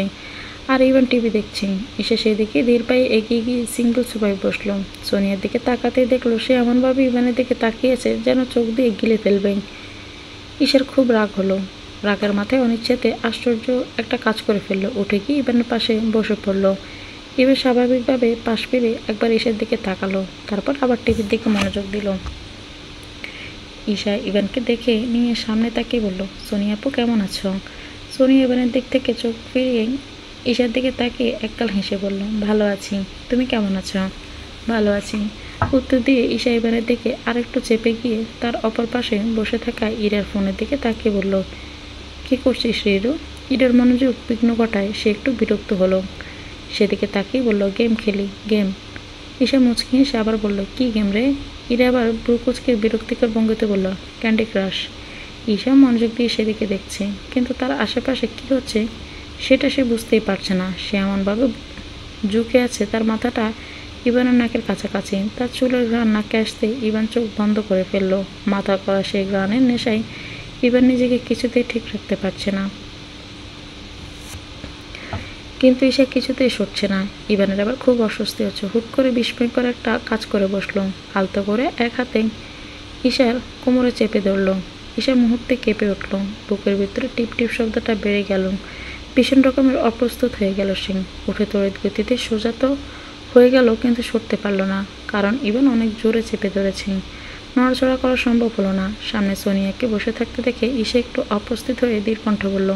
আর ইভান টিভি দেখছে। ঈশা সেদিকে ধীর পায়ে এগিয়ে গিয়ে সিঙ্গেল সোফায় বসলো। সোনিয়ার দিকে তাকাতেই দেখলো সে এমনভাবে ইভানের দিকে তাকিয়েছে যেন চোখ দিয়ে গিলে ফেলবে। ঈশার খুব রাগ হলো। রাগের মাথায় অনিচ্ছাতে আশ্চর্য একটা কাজ করে ফেললো। উঠে গিয়ে ইভানের পাশে বসে পড়লো। ইভান স্বাভাবিকভাবে পাশ ফিরে একবার ঈশার দিকে তাকালো, তারপর আবার টিভির দিকে মনোযোগ দিল। ঈশা ইভানকে দেখে নিয়ে সামনে তাকিয়ে বলল, সোনিয়া আপু কেমন আছো? সোনিয়া ইভানের দিক থেকে চোখ ফিরিয়ে ঈশার দিকে তাকিয়ে একগাল হেসে বলল, ভালো আছি, তুমি কেমন আছো? ভালো আছি উত্তর দিয়ে ঈশা ইভানের দিকে আরেকটু চেপে গিয়ে তার অপর পাশে বসে থাকা ইরার ফোনের দিকে তাকিয়ে বলল, কি করছিস রিরু? ইরার মনোযোগ বিঘ্ন ঘটায় সে একটু বিরক্ত হলো। সেদিকে তাকিয়ে বলল, গেম খেলি। গেম? ঈশা মুচকি হেসে আবার বলল, কি গেম রে? ইরা আবার ব্রুকুচকে বিরক্তিকর ভঙ্গিতে বলল, ক্যান্ডি ক্রাশ। ঈশা মনোযোগ দিয়ে সেদিকে দেখছে, কিন্তু তার আশেপাশে কি হচ্ছে সেটা সে বুঝতেই পারছে না। সে এমনভাবে ঝুঁকে আছে, তার মাথাটা ইভানের নাকের কাছাকাছি। তার চুলের ঘ্রাণ নাকে আসতে ইভান চোখ বন্ধ করে ফেলল। মাথা করা সেই ঘ্রাণের নেশায় ইভান নিজেকে কিছুতেই ঠিক রাখতে পারছে না। কিন্তু ঈশা কিছুতেই সরছে না। ইভানের আবার খুব অস্বস্তি হচ্ছে। হুট করে বিস্ময়কর একটা কাজ করে বসলো। আলতো করে এক হাতে ঈশার কোমরে চেপে ধরল। ঈশা মুহূর্তে কেঁপে উঠল। বুকের ভিতরে টিপ টিপ শব্দটা বেড়ে গেল। ভীষণ রকমের অপ্রস্তুত হয়ে গেল সে। উঠে তড়িৎ গতিতে সোজা তো হয়ে গেল, কিন্তু সরতে পারল না, কারণ ইভান অনেক জোরে চেপে ধরেছে। নড়াচড়া করা সম্ভব হলো না। সামনে সোনিয়াকে বসে থাকতে দেখে ঈশা একটু অপ্রস্তুত হয়ে ধীর কণ্ঠে বলল,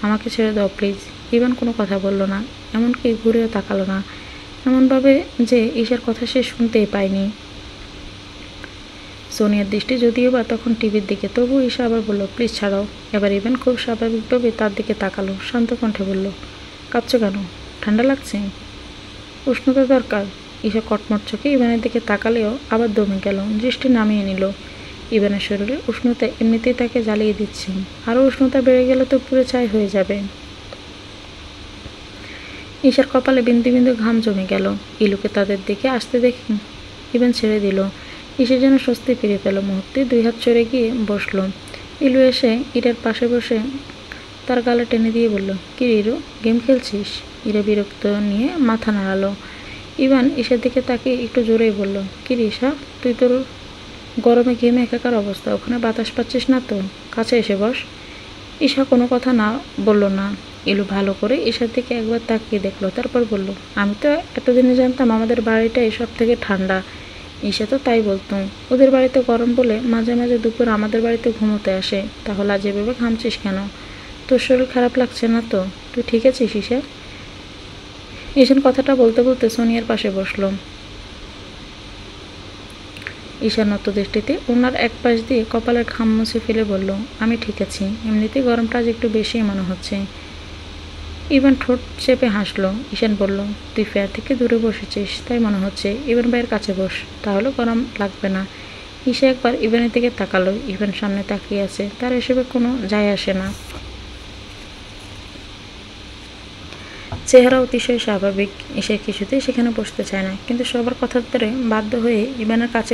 আমাকে ছেড়ে দাও প্লিজ। ইভান কোনো কথা বলল না, এমনকি ঘুরেও তাকালো না, এমনভাবে যে ঈশার কথা সে শুনতেই পায়নি। সোনিয়ার দৃষ্টি যদিও বা তখন টিভির দিকে, তবু ঈশা আবার বলল, প্লিজ ছাড়াও। এবার ইভান খুব স্বাভাবিকভাবে তার দিকে তাকালো, শান্ত কণ্ঠে বলল, কাঁপছো কেন? ঠান্ডা লাগছে? উষ্ণতা দরকার? ঈশা কটমট চোখে ইভানের দিকে তাকালেও আবার দমে গেল, দৃষ্টি নামিয়ে নিল। ইভানের শরীরে উষ্ণতা এমনিতেই তাকে জ্বালিয়ে দিচ্ছে, আরও উষ্ণতা বেড়ে গেলে তো পুরো ছাই হয়ে যাবে। ঈশার কপালে বিন্দু বিন্দু ঘাম জমে গেল। ইলুকে তাদের দিকে আসতে দেখে ইভান ছেড়ে দিল। ঈশা যেন স্বস্তি ফিরে পেল। মুহূর্তে দুই হাত চড়ে গিয়ে বসলো। ইলু এসে ইরার পাশে বসে তার গালে টেনে দিয়ে বলল, কি রিরু, গেম খেলছিস? ইরা বিরক্ত নিয়ে মাথা নাড়ালো। ইভান ঈশার দিকে তাকিয়ে একটু জোরেই বলল, কি রে ঈশা, তুই তোর গরমে ঘেমে একাকার অবস্থা, ওখানে বাতাস পাচ্ছিস না তো? কাছে এসে বস। ঈশা কোনো কথা না বলল না। ইলু ভালো করে ঈশার দিকে একবার তাকিয়ে দেখলো, তারপর বলল, আমি তো এতদিনে জানতাম আমাদের বাড়িটা এসব থেকে ঠান্ডা। ঈশা তো তাই বলতো, ওদের বাড়িতে গরম বলে মাঝে মাঝে দুপুর আমাদের বাড়িতে ঘুমোতে আসে। তাহলে আজ এভাবে ঘামছিস কেন? তোর শরীর খারাপ লাগছে না তো? তুই ঠিক আছিস ঈশা? ঈশান কথাটা বলতে বলতে সোনিয়ার পাশে বসলো। ঈশা নত দৃষ্টিতে ওনার এক পাশ দিয়ে কপালের ঘাম মুছে ফেলে বলল, আমি ঠিক আছি, এমনিতেই গরমটা আজ একটু বেশি মনে হচ্ছে। ইভান ঠোঁট চেপে হাসলো। ঈশান বলল, তুই ফ্যান থেকে দূরে বসেছিস তাই মনে হচ্ছে। ইভান ভাইয়ের কাছে বস, তাহলে গরম লাগবে না। ঈশা একবার ইভানের দিকে তাকালো। ইভান সামনে তাকিয়ে আছে, তার এসবে কোনো যায় আসে না। চেহারা অতিশয় স্বাভাবিক। ঈশা কিছুতেই সেখানে বসতে চায় না, কিন্তু সবার কথা ধরে বাধ্য হয়ে ইভানের কাছে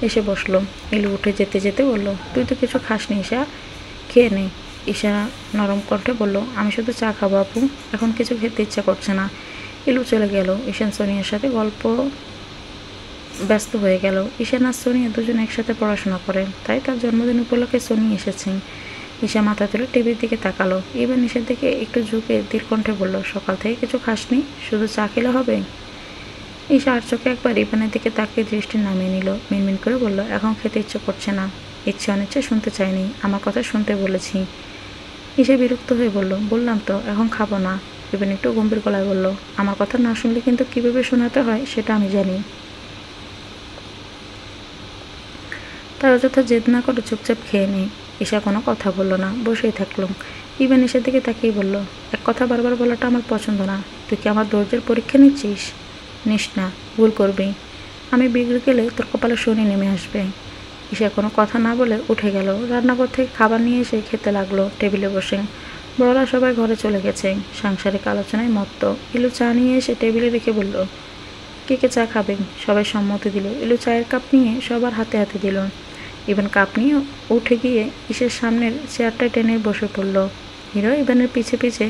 এসে বসলো। ইলু উঠে যেতে যেতে বলল, তুই তো কিছু খাসনি ঈশা, খেয়ে নে। ঈশা নরম কণ্ঠে বলল, আমি শুধু চা খাবো আপু, এখন কিছু খেতে ইচ্ছা করছে না। ইলু চলে গেল। ঈশান সোনিয়ার সাথে গল্প ব্যস্ত হয়ে গেল। ঈশান আর সোনিয়া দুজন একসাথে পড়াশোনা করে, তাই তার জন্মদিন উপলক্ষে সোনি এসেছেন। ঈশা মাথা তুলে টিভির দিকে তাকালো। এবার ঈশার দিকে একটু ঝুঁকে ধীর কণ্ঠে বলল, সকাল থেকে কিছু খাসনি, শুধু চা খেলে হবে? ঈশা আর চোখে একবার ইভানের দিকে তাকিয়ে দৃষ্টি নামিয়ে নিল। মিনমিন করে বলল, এখন খেতে ইচ্ছে করছে না। ইচ্ছে অনিচ্ছে শুনতে চাইনি, আমার কথা শুনতে বলেছি। ঈশা বিরক্ত হয়ে বলল, বললাম তো এখন খাবো না। ইভান একটু গম্ভীর গলায় বলল, আমার কথা না শুনলে কিন্তু কীভাবে শোনাতে হয় সেটা আমি জানি। তার অযথা জেদ না করে চুপচাপ খেয়ে নেই। ঈশা কোনো কথা বলল না, বসেই থাকলো। ইভান ঈশার দিকে তাকিয়ে বলল, এক কথা বারবার বলাটা আমার পছন্দ না। তুই কি আমার ধৈর্যের পরীক্ষা নিচ্ছিস? নিস না, ভুল করবি। আমি বিগড়ে গেলে তোর কপালে শনি নেমে আসবে। ঈশা কোনো কথা না বলে উঠে গেল। রান্নাঘর থেকে খাবার নিয়ে এসে খেতে লাগলো টেবিলে বসে। বড়রা সবাই ঘরে চলে গেছে, সাংসারিক আলোচনায় মত্ত। ইলু চা নিয়ে এসে টেবিলে রেখে বলল, কে কে চা খাবেন? সবাই সম্মতি দিল। ইলু চায়ের কাপ নিয়ে সবার হাতে হাতে দিল। ইভান কাপ নিয়ে উঠে গিয়ে ঈশার সামনের চেয়ারটায় টেনে বসে পড়ল। হিরো ইভানের পিছে পিছে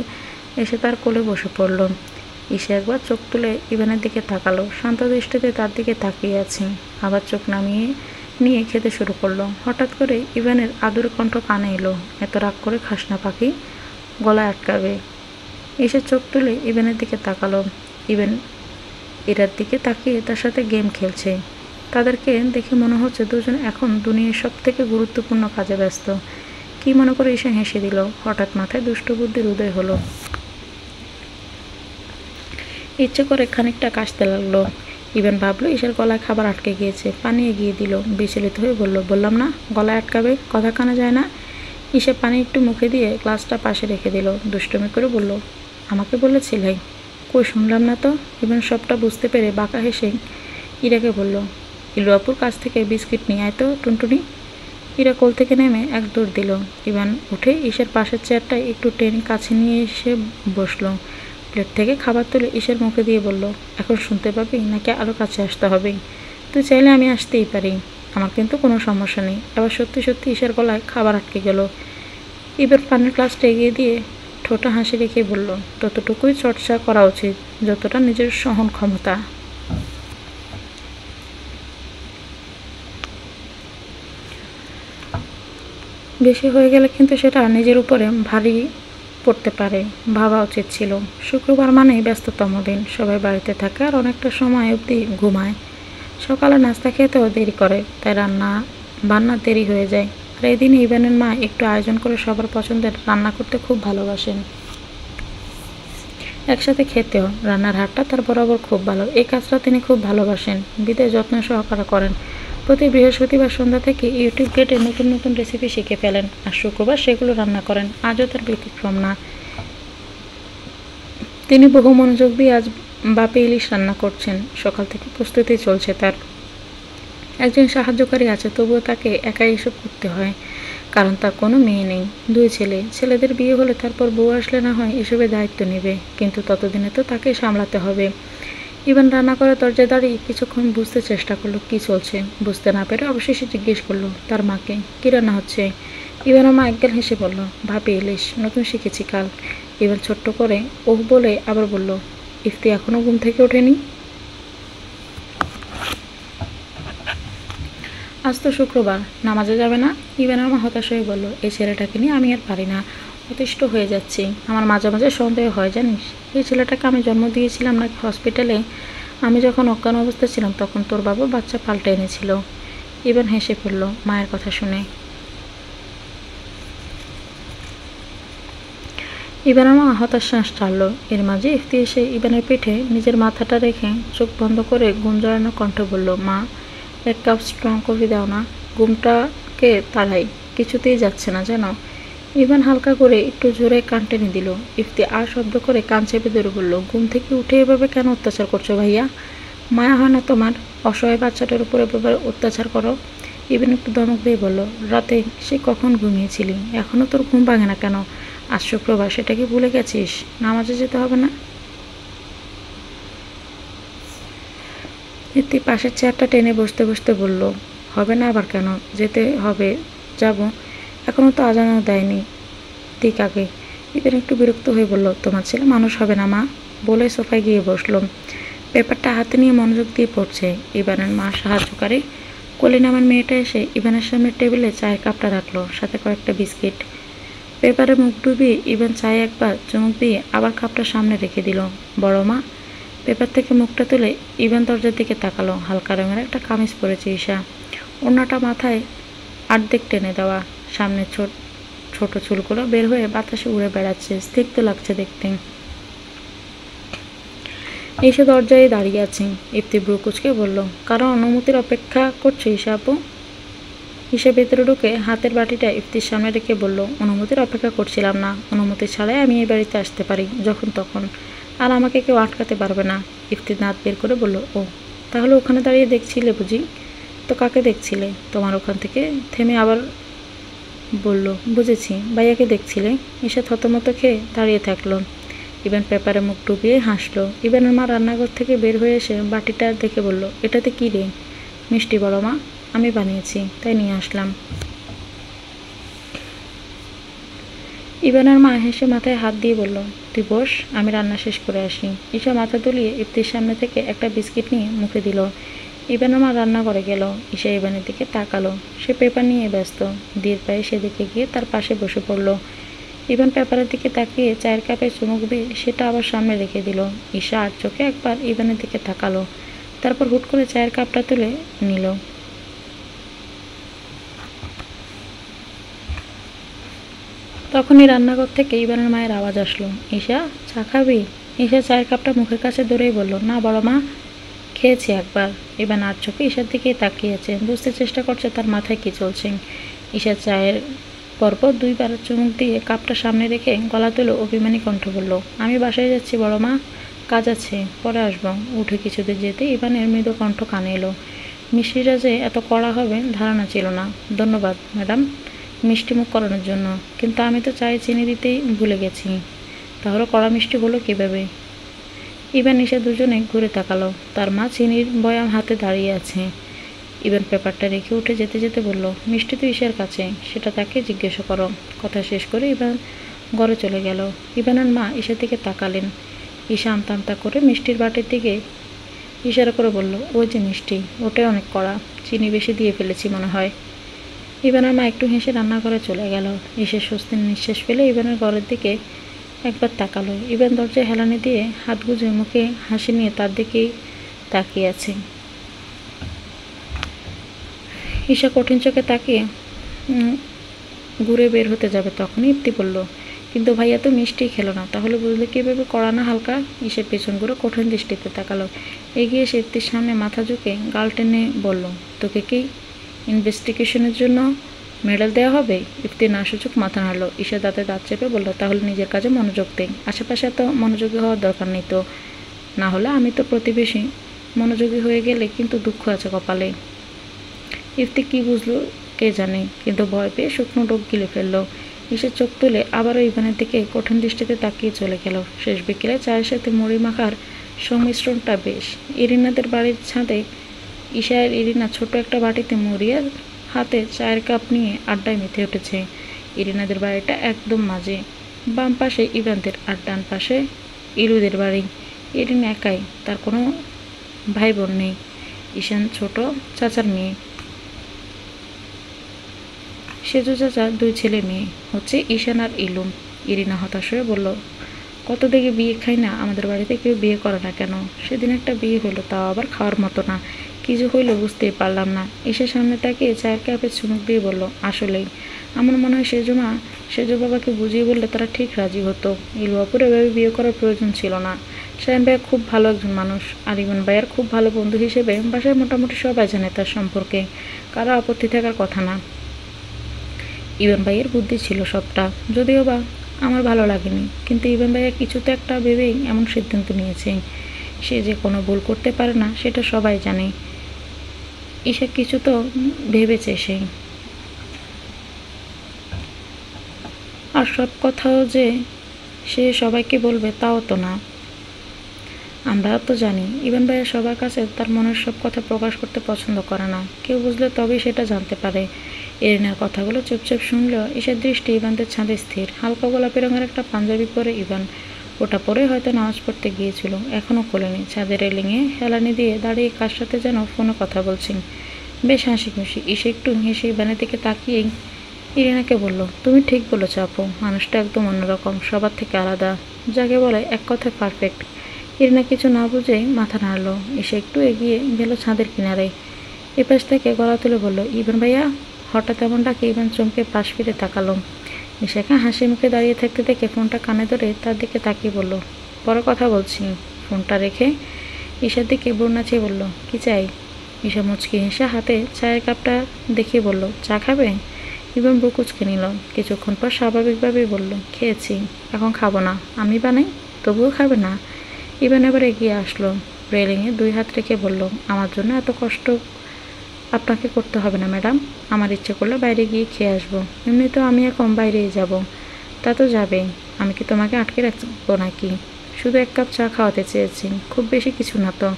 এসে তার কোলে বসে পড়ল। ঈশা একবার চোখ তুলে ইভানের দিকে তাকালো, শান্ত দৃষ্টিতে তার দিকে তাকিয়ে আছে, আবার চোখ নামিয়ে নিয়ে খেতে শুরু করলো। হঠাৎ করে ইভানের আদুরে কণ্ঠ কানে এলো, এত রাগ করে খাস না পাখি, গলায় আটকাবে। ঈশা চোখ তুলে ইভানের দিকে তাকালো। ইভান ইরার দিকে তাকিয়ে তার সাথে গেম খেলছে। তাদেরকে দেখে মনে হচ্ছে দুজন এখন দুনিয়ার সব থেকে গুরুত্বপূর্ণ কাজে ব্যস্ত। কি মনে করে ঈশা হেসে দিল। হঠাৎ মাথায় দুষ্ট বুদ্ধির উদয় হলো। ইচ্ছে করে খানিকটা কাশতে লাগলো। ইভান ভাবলো ঈশার গলায় খাবার আটকে গিয়েছে, পানি এগিয়ে দিল। বিচলিত হয়ে বললাম না গলায় আটকাবে, কথা কানা যায় না। ঈশা পানি একটু মুখে দিয়ে গ্লাসটা পাশে রেখে দিল। দুষ্টুমি করে বলল, আমাকে বলেছিলে? কই শুনলাম না তো। ইভান সবটা বুঝতে পেরে বাঁকা হেসে ইরাকে বলল, ইলু আপুর কাছ থেকে বিস্কিট নিয়ে আয় তো টুনটুনি। ইরা কোল থেকে নেমে এক দৌড় দিল। ইভান উঠে ঈশার পাশের চেয়ারটায় একটু টেনে কাছে নিয়ে এসে বসলো। প্লেট থেকে খাবার তুলে ঈশার মুখে দিয়ে বলল, এখন শুনতে পাবি নাকি আরও কাছে আসতে হবে? তুই চাইলে আমি আসতেই পারি, আমার কিন্তু কোনো সমস্যা নেই। আবার সত্যি সত্যি ঈশার গলায় খাবার আটকে গেল। এবার পানির গ্লাসটা এগিয়ে দিয়ে ঠোঁটা হাসি রেখে বলল, ততটুকুই চর্চা করা উচিত যতটা নিজের সহন ক্ষমতা। বেশি হয়ে গেলে কিন্তু সেটা নিজের উপরে ভারী পড়তে পারে, ভাবা উচিত ছিল। শুক্রবার মানেই ব্যস্ততম দিন, সবাই বাড়িতে থাকে আর অনেকটা সময় অবধি ঘুমায়। সকালে নাস্তা খেতেও দেরি করে, তাই বান্নার দেরি হয়ে যায়। আর এই দিন ইভানের মা একটু আয়োজন করে সবার পছন্দের রান্না করতে খুব ভালোবাসেন। একসাথে খেতেও। রান্নার হাতটা তার বরাবর খুব ভালো, এই কাজটা তিনি খুব ভালোবাসেন, বিদায় যত্ন সহকারে করেন। প্রতি বৃহস্পতিবার সন্ধ্যা থেকে ইউটিউব ঘেঁটে নতুন নতুন রেসিপি শিখে ফেলেন আর শুক্রবার সেগুলো রান্না করেন। আজও তার ব্যতিক্রম না। তিনি বহু মনোযোগ দিয়ে আজ বাপে ইলিশ রান্না করছেন। সকাল থেকে প্রস্তুতি চলছে তার। একজন সাহায্যকারী আছে, তবুও তাকে একাই এসব করতে হয়, কারণ তার কোনো মেয়ে নেই, দুই ছেলে। ছেলেদের বিয়ে হলে তারপর বউ আসলে না হয় এসবের দায়িত্ব নেবে, কিন্তু ততদিনে তো তাকে সামলাতে হবে। ইভান রান্না করে দরজায় দাঁড়িয়ে কিছুক্ষণ বুঝতে চেষ্টা করলো কি চলছে। বুঝতে না পেরে অবশেষে জিজ্ঞেস করলো তার মাকে, কী রান্না হচ্ছে? ইভানের মা একগাল হেসে বলল, ভাপে ইলিশ, নতুন শিখেছি কাল। ইভান ছোট্ট করে ওহ বলে আবার বলল, ইফতি এখনো ঘুম থেকে ওঠেনি? আজ তো শুক্রবার, নামাজে যাবে না? ইভানের মা হতাশ হয়ে বলল, এই ছেলেটাকে নিয়ে আমি আর পারি না, অতিষ্ঠ হয়ে যাচ্ছি। আমার মাঝে মাঝে সন্দেহ হয় জানিস, এই ছেলেটাকে আমি জন্ম দিয়েছিলাম নাকি হসপিটালে আমি যখন অজ্ঞান অবস্থায় ছিলাম তখন তোর বাবা বাচ্চা পাল্টে এনেছিল। ইভান হেসে ফেলল মায়ের কথা শুনে। ইভানের মা হতাশ শ্বাস ছাড়ল। এর মাঝে ইফতি এসে ইভানের পিঠে নিজের মাথাটা রেখে চোখ বন্ধ করে ঘুম জড়ানো কণ্ঠে বলল, মা এক কাপ স্ট্রং কফি দাও না, ঘুমটাকে তাড়াই, কিছুতেই যাচ্ছে না যেন। ইভান হালকা করে একটু জোরে কান টেনে দিল। ইফতি আর শব্দ করে কান চেপে ধরে বলল, ঘুম থেকে উঠে এভাবে কেন অত্যাচার করছো ভাইয়া? মায়া হয় না তোমার? অসহায় বাচ্চাটার উপরে এভাবে অত্যাচার করো। ইভান একটু ধমক দিয়ে বলল, রাতে সে কখন ঘুমিয়েছিলি, এখনও তোর ঘুম ভাঙে না কেন? আজ শুক্রবার, সেটা কি ভুলে গেছিস? নামাজে যেতে হবে না? ইফতি পাশের চেয়ারটা টেনে বসতে বসতে বলল, হবে না আবার কেন? যেতে হবে, যাব। এখনও তো আজানও দেয়নি, ঠিক আগে। ইভান একটু বিরক্ত হয়ে বলল, তোমার ছেলে মানুষ হবে না মা, বলে সোফায় গিয়ে বসলো। পেপারটা হাতে নিয়ে মনোযোগ দিয়ে পড়ছে। ইভানের মা সাহায্যকারী কলি নামের মেয়েটা এসে ইভানের সামনের টেবিলে চায়ের কাপটা রাখলো, সাথে কয়েকটা বিস্কিট। পেপারে মুখ ডুবিয়ে ইভান চায়ে একবার চুমুক দিয়ে আবার কাপটা সামনে রেখে দিল। বড় মা। পেপার থেকে মুখটা তুলে ইভান দরজার দিকে তাকালো। হালকা রঙের একটা কামিজ পরেছে ঈশা, ওড়নাটা মাথায় আর্ধেক টেনে দেওয়া, সামনে ছোট চুলগুলো বের হয়ে বাতাসে উড়ে বেড়াচ্ছে, স্নিগ্ধ লাগছে দেখতে। ঈশা দরজায় দাঁড়িয়ে আছে। ইফতি ব্রু কুচকে বলল, কারণ অনুমতির অপেক্ষা করছে ঈশা আপু। ঈশা ভেতরে ঢুকে হাতের বাটিটা ইফতির সামনে রেখে বলল, অনুমতির অপেক্ষা করছিলাম না, অনুমতি ছাড়াই আমি এই বাড়িতে আসতে পারি যখন তখন, আর আমাকে কেউ আটকাতে পারবে না। ইফতি দাঁত বের করে বলল, ও তাহলে ওখানে দাঁড়িয়ে দেখছিলে বুঝি? তো কাকে দেখছিলে? তোমার ওখান থেকে থেমে আবার বলল, বুঝেছি, ভাইয়াকে দেখছিলে। ঈশা থতমত খেয়ে দাঁড়িয়ে থাকলো। ইভান পেপারে মুখ ডুবিয়ে হাসলো। ইভানের মা রান্নাঘর থেকে বের হয়ে এসে বাটিটা দেখে বলল, এটাতে কী রে? মিষ্টি বড় মা, আমি বানিয়েছি তাই নিয়ে আসলাম। ইভানের মা হেসে মাথায় হাত দিয়ে বলল, তুই বস, আমি রান্না শেষ করে আসি। ঈশা মাথা দুলিয়ে ইফতির সামনে থেকে একটা বিস্কিট নিয়ে মুখে দিল। ইভানের মা রান্না করে গেল। ঈশা ইভানের দিকে তাকালো। সে পেপার নিয়ে ব্যস্ত। ধীর পায়ে সেদিকে গিয়ে তার পাশে বসে পড়ল। ইভান পেপারের দিকে তাকিয়ে চায়ের কাপে চুমুক দিয়ে সেটা আবার সামনে রেখে দিল। ঈশা আর চোখে একবার ইভানের দিকে তাকালো, তারপর হুট করে চায়ের কাপটা তুলে নিল। তখনই রান্নাঘর থেকে ইভানের মায়ের আওয়াজ আসলো, ঈশা চা খাবি? ঈশা চায়ের কাপটা মুখের কাছে ধরেই বলল, না বড় মা, খেয়েছি একবার। ইভান আর চোখে ঈশার দিকেই তাকিয়েছে, বুঝতে চেষ্টা করছে তার মাথায় কি চলছে। ঈশা চায়ের পরপর দুইবার চুমুক দিয়ে কাপটা সামনে রেখে গলা তুলে অভিমানী কণ্ঠ বলল, আমি বাসায় যাচ্ছি বড় মা, কাজ আছে, পরে আসবো। উঠে কিছুদূর যেতে ইভানের মৃদু কণ্ঠ কানে এলো। মিষ্টিটা যে এত কড়া হবে ধারণা ছিল না। ধন্যবাদ ম্যাডাম মিষ্টি মুখ করানোর জন্য, কিন্তু আমি তো চায়ে চিনি দিতেই ভুলে গেছি। তাহলে কড়া মিষ্টি হলো কীভাবে? ইভান ঈশা দুজনে ঘুরে তাকালো। তার মা চিনির বয়াম হাতে দাঁড়িয়ে আছে। ইভান পেপারটা রেখে উঠে যেতে যেতে বলল, মিষ্টি তো ঈশার কাছে, সেটা তাকে জিজ্ঞাসা করো। কথা শেষ করে ইভান ঘরে চলে গেল। ইভানের মা ঈশার দিকে তাকালেন। ঈশা আমতা আমতা করে মিষ্টির বাটির দিকে ইশারা করে বলল, ওই যে মিষ্টি, ওটাই অনেক কড়া, চিনি বেশি দিয়ে ফেলেছি মনে হয়। ইভানের মা একটু হেসে রান্নাঘরে চলে গেল। ঈশা স্বস্তির নিঃশ্বাস ফেলে ইভানের ঘরের দিকে একবার তাকালো। ইভান দরজায় হেলানি দিয়ে হাত গুজে মুখে হাসি নিয়ে তার দিকেই তাকিয়ে আছে। ঈশা কঠিন চোখে তাকিয়ে ঘুরে বের হতে যাবে, তখনই ইপ্তি বলল, কিন্তু ভাইয়া তো মিষ্টি খেলো না, তাহলে বুঝলে কীভাবে কড়া না হালকা? ঈশা পেছন ঘুরে কঠিন দৃষ্টিতে তাকালো। এগিয়ে এসে ইপ্তির সামনে মাথা ঝুঁকে গাল টেনে বলল, তোকে কি ইনভেস্টিগেশনের জন্য মেডেল দেওয়া হবে? ইফতি না সুযোগ মাথা নাড়ল। ঈশা দাঁতে দাঁত চেপে বলল, তাহলে নিজের কাজে মনোযোগ দেয়, আশেপাশে এত মনোযোগী হওয়ার দরকার নেই তো। না হলে আমি তো প্রতিবেশী, মনোযোগী হয়ে গেলে কিন্তু দুঃখ আছে কপালে। ইফতি কি বুঝলো কে জানে, কিন্তু ভয় পেয়ে শুকনো ডোক গিলে ফেললো। ঈশা চোখ তুলে আবারও ইভানের দিকে কঠিন দৃষ্টিতে তাকিয়ে চলে গেল। শেষ বিকেলে চায়ের সাথে মুড়ি মাখার সংমিশ্রণটা বেশ। ইরিনাদের বাড়ির ছাদে ঈশা আর ইরিনা ছোট একটা বাটিতে মুড়ি আর হাতে চায়ের কাপ নিয়ে আড্ডায় মেতে উঠেছে। ইরিনাদের বাড়িটা একদম মাঝে, বাম পাশে ইভানদের আর ডান পাশে ইলুদের বাড়ি। ইরিনা একাই, তার কোনো ভাই বোন নেই। ঈশান ছোট চাচার মেয়ে, সেজু চাচার দুই ছেলে মেয়ে হচ্ছে ঈশান আর ইলুম। ইরিনা হতাশ হয়ে বলল, কত দেখে বিয়ে খাই না, আমাদের বাড়িতে কেউ বিয়ে করে না কেন? সেদিন একটা বিয়ে হলো, তাও আবার খাওয়ার মতো না। কী যে হইলো বুঝতেই পারলাম না। ঈশার সামনে তাকিয়ে চায়ের কাপে চুমুক দিয়ে বলল, আসলেই আমার মনে হয় সেজো বাবাকে বুঝিয়ে বললে তারা ঠিক রাজি হতো। ইলু আপুর এভাবে বিয়ে করার প্রয়োজন ছিল না। শাহিন ভাইয়া খুব ভালো একজন মানুষ, আর ইমন ভাইয়ার খুব ভালো বন্ধু হিসেবে বাসায় মোটামুটি সবাই জানে তার সম্পর্কে, কারো আপত্তি থাকার কথা না। ইমন ভাইয়ের বুদ্ধি ছিল সবটা, যদিও বা আমার ভালো লাগেনি, কিন্তু ইভান ভাইয়া কিছু তো একটা ভেবেই এমন সিদ্ধান্ত নিয়েছে। সে যে কোনো ভুল করতে পারে না সেটা সবাই জানে। ঈশা কিছু তো ভেবেছে সে, আর সব কথাও যে সে সবাইকে বলবে তাও তো না। আমরা তো জানি ইভান ভাইয়া সবার কাছে তার মনের সব কথা প্রকাশ করতে পছন্দ করে না, কেউ বুঝলে তবেই সেটা জানতে পারে। এরিনার কথাগুলো চুপচাপ শুনলেও ঈশার দৃষ্টি ইভানদের ছাদে স্থির। হালকা গোলাপি রঙের একটা পাঞ্জাবি পরে ইভান, ওটা পরে হয়তো নামাজ পড়তে গিয়েছিল, এখনও খোলেনি। ছাদের রেলিংয়ে হেলানি দিয়ে দাঁড়িয়ে কার সাথে যেন ফোনে কথা বলছেন, বেশ হাসি খুশি। ঈশা একটু হেসে ইভানের দিকে তাকিয়েই ইরিনাকে বলল, তুমি ঠিক বলেছ আপু, মানুষটা একদম অন্যরকম, সবার থেকে আলাদা, যাকে বলে এক কথায় পারফেক্ট। ইরিনা কিছু না বুঝেই মাথা নাড়ল। ঈশা একটু এগিয়ে গেল ছাদের কিনারে, এপাশ থেকে গলা তুলে বলল, ইভান ভাইয়া। হঠাৎ এমন ডাকে ইভান চমকে পাশ ফিরে তাকালো। ঈশাকে হাসি মুখে দাঁড়িয়ে থাকতে দেখে ফোনটা কানে ধরে তার দিকে তাকিয়ে বলল, পরে কথা বলছি। ফোনটা রেখে ঈশার দিকে বুড় নাচিয়ে বলল, কি চাই? ঈশা মুচকি হেসে হাতে চায়ের কাপটা দেখিয়ে বলল, চা খাবে? ইভান বুক কুচকে নিল। কিছুক্ষণ পর স্বাভাবিকভাবেই বলল, খেয়েছি, এখন খাবো না। আমি বানাই, তবুও খাবে না? ইভান এবার এগিয়ে আসলো, রেলিংয়ে দুই হাত রেখে বলল, আমার জন্য এত কষ্ট আপনাকে করতে হবে না ম্যাডাম, আমার ইচ্ছে করলে বাইরে গিয়ে খেয়ে আসবো, এমনিতেও আমি এখন বাইরেই যাব। তা তো যাবেই, আমি কি তোমাকে আটকে রাখবো নাকি? শুধু এক কাপ চা খাওয়াতে চেয়েছি, খুব বেশি কিছু না তো।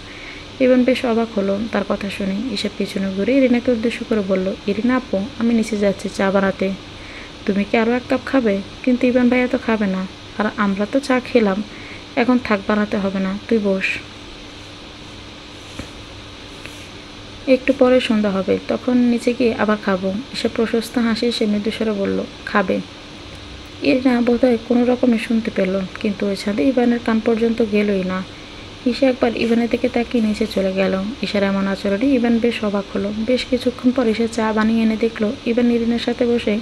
ইভান বেশ অবাক হলো তার কথা শুনে। ঈশা পিছনে ঘুরে ইরিনাকে উদ্দেশ্য করে বলল, ইরিনা আপু, আমি নিচে যাচ্ছি চা বানাতে, তুমি কি আরও এক কাপ খাবে? কিন্তু ইভান ভাইয়া তো খাবে না। আর আমরা তো চা খেলাম, এখন থাক বানাতে হবে না, তুই বস। একটু পরে সন্ধ্যা হবে, তখন নিচে গিয়ে আবার খাবো। এসে প্রশস্ত হাসি সে মৃদুস্বরে বলল, খাবে। ইরিনা বোধহয় কোনো রকমে শুনতে পেল, কিন্তু ওই ছাদে ইভানের কান পর্যন্ত গেলই না। ঈশা একবার ইভানের দিকে তাকিয়ে নিচে চলে গেল। ঈশার এমন আচরণে ইভান বেশ অবাক হলো। বেশ কিছুক্ষণ পর ঈশা চা বানিয়ে এনে দেখলো ইভান ইরিনের সাথে বসে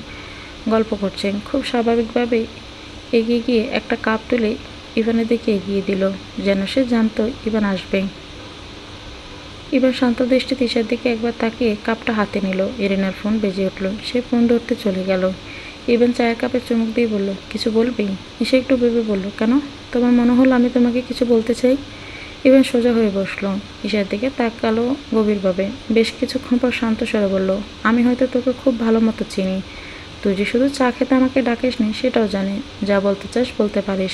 গল্প করছেন। খুব স্বাভাবিকভাবে এগিয়ে গিয়ে একটা কাপ তুলে ইভানের দিকে এগিয়ে দিল, যেন সে জানতো ইভান আসবে। ইভান শান্ত দৃষ্টিতে ঈশার দিকে একবার তাকিয়ে কাপটা হাতে নিল। ইরিনার ফোন বেজে উঠল। সে ফোন ধরতে চলে গেল। ইভান চায়ের কাপে চুমুক দিয়ে বলল, কিছু বলবি? ঈশা একটু ভেবে বলল, কেন? তোমার মনে হলো আমি তোমাকে কিছু বলতে চাই? ইভান সোজা হয়ে বসলো, ঈশার দিকে তাকালো গভীরভাবে। বেশ কিছুক্ষণ পর শান্ত স্বরে বলল, আমি হয়তো তোকে খুব ভালো মতো চিনি। তুই যে শুধু চা খেতে আমাকে ডাকিসনি সেটাও জানি। যা বলতে চাস বলতে পারিস,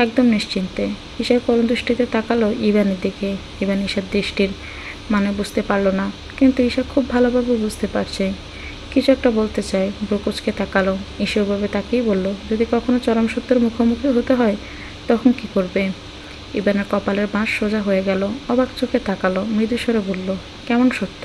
একদম নিশ্চিন্তে। ঈশার করুণ দৃষ্টিতে তাকালো ইভানের দিকে। ইভান ঈশার দৃষ্টির মানে বুঝতে পারলো না, কিন্তু ঈশা খুব ভালোভাবে বুঝতে পারছে কিছু একটা বলতে চায়। ব্রুকুচকে তাকালো। ঈশা ওভাবে তাকিয়ে বলল, যদি কখনো চরম সত্যের মুখোমুখি হতে হয় তখন কি করবে? ইভানের কপালের বাঁশ সোজা হয়ে গেল। অবাক চোখে তাকালো, মৃদুস্বরে বলল, কেমন সত্য?